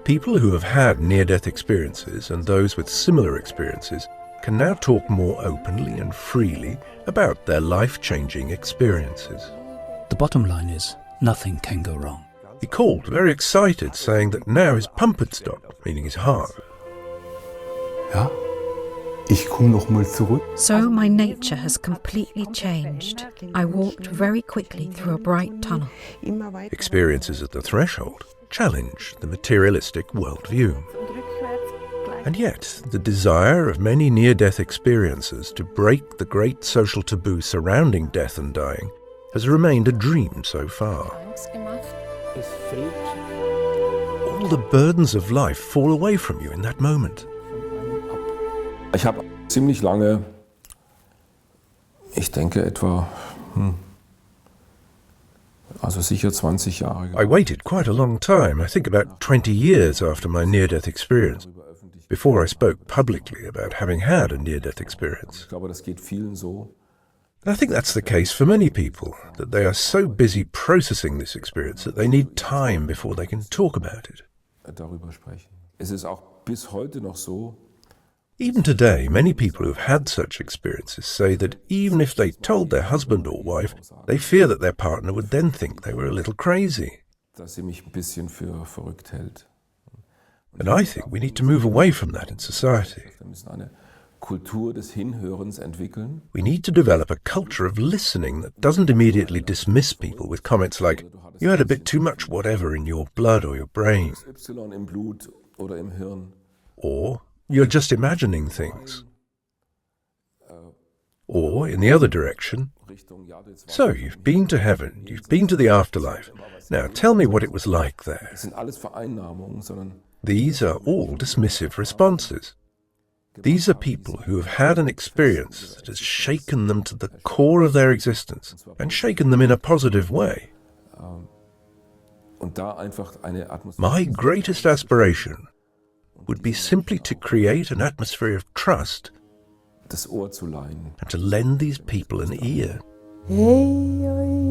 People who have had near-death experiences and those with similar experiences can now talk more openly and freely about their life-changing experiences. The bottom line is, nothing can go wrong. He called, very excited, saying that now his pump had stopped, meaning his heart. Ja. Ich komm noch mal zurück. So my nature has completely changed. I walked very quickly through a bright tunnel. Experiences at the threshold challenge the materialistic worldview. And yet, the desire of many near-death experiencers to break the great social taboo surrounding death and dying has remained a dream so far. All the burdens of life fall away from you in that moment. Ich habe ziemlich lange, ich denke etwa, also sicher 20 Jahre. I waited quite a long time, I think about 20 years after my near-death experience, before I spoke publicly about having had a near-death experience. Ich glaube, das geht vielen so. And I think that's the case for many people, that they are so busy processing this experience that they need time before they can talk about it. Darüber sprechen. Es ist auch bis heute noch so. Even today, many people who've had such experiences say that even if they told their husband or wife, they fear that their partner would then think they were a little crazy. Dass sie mich ein bisschen für verrückt hält. And I think we need to move away from that in society. Wir müssen eine Kultur des Hinhörens entwickeln. We need to develop a culture of listening that doesn't immediately dismiss people with comments like, "You had a bit too much whatever in your blood or your brain," Y im Blut oder im Hirn. or "You're just imagining things." Or, in the other direction, "So, you've been to heaven, you've been to the afterlife. Now, tell me what it was like there." Es sind alles Vereinnahmungen, sondern These are all dismissive responses. These are people who have had an experience that has shaken them to the core of their existence and shaken them in a positive way. und da einfach eine Atmosphäre. My greatest aspiration would be simply to create an atmosphere of trust Das Ohr zu leihen. and to lend these people an ear. Hey,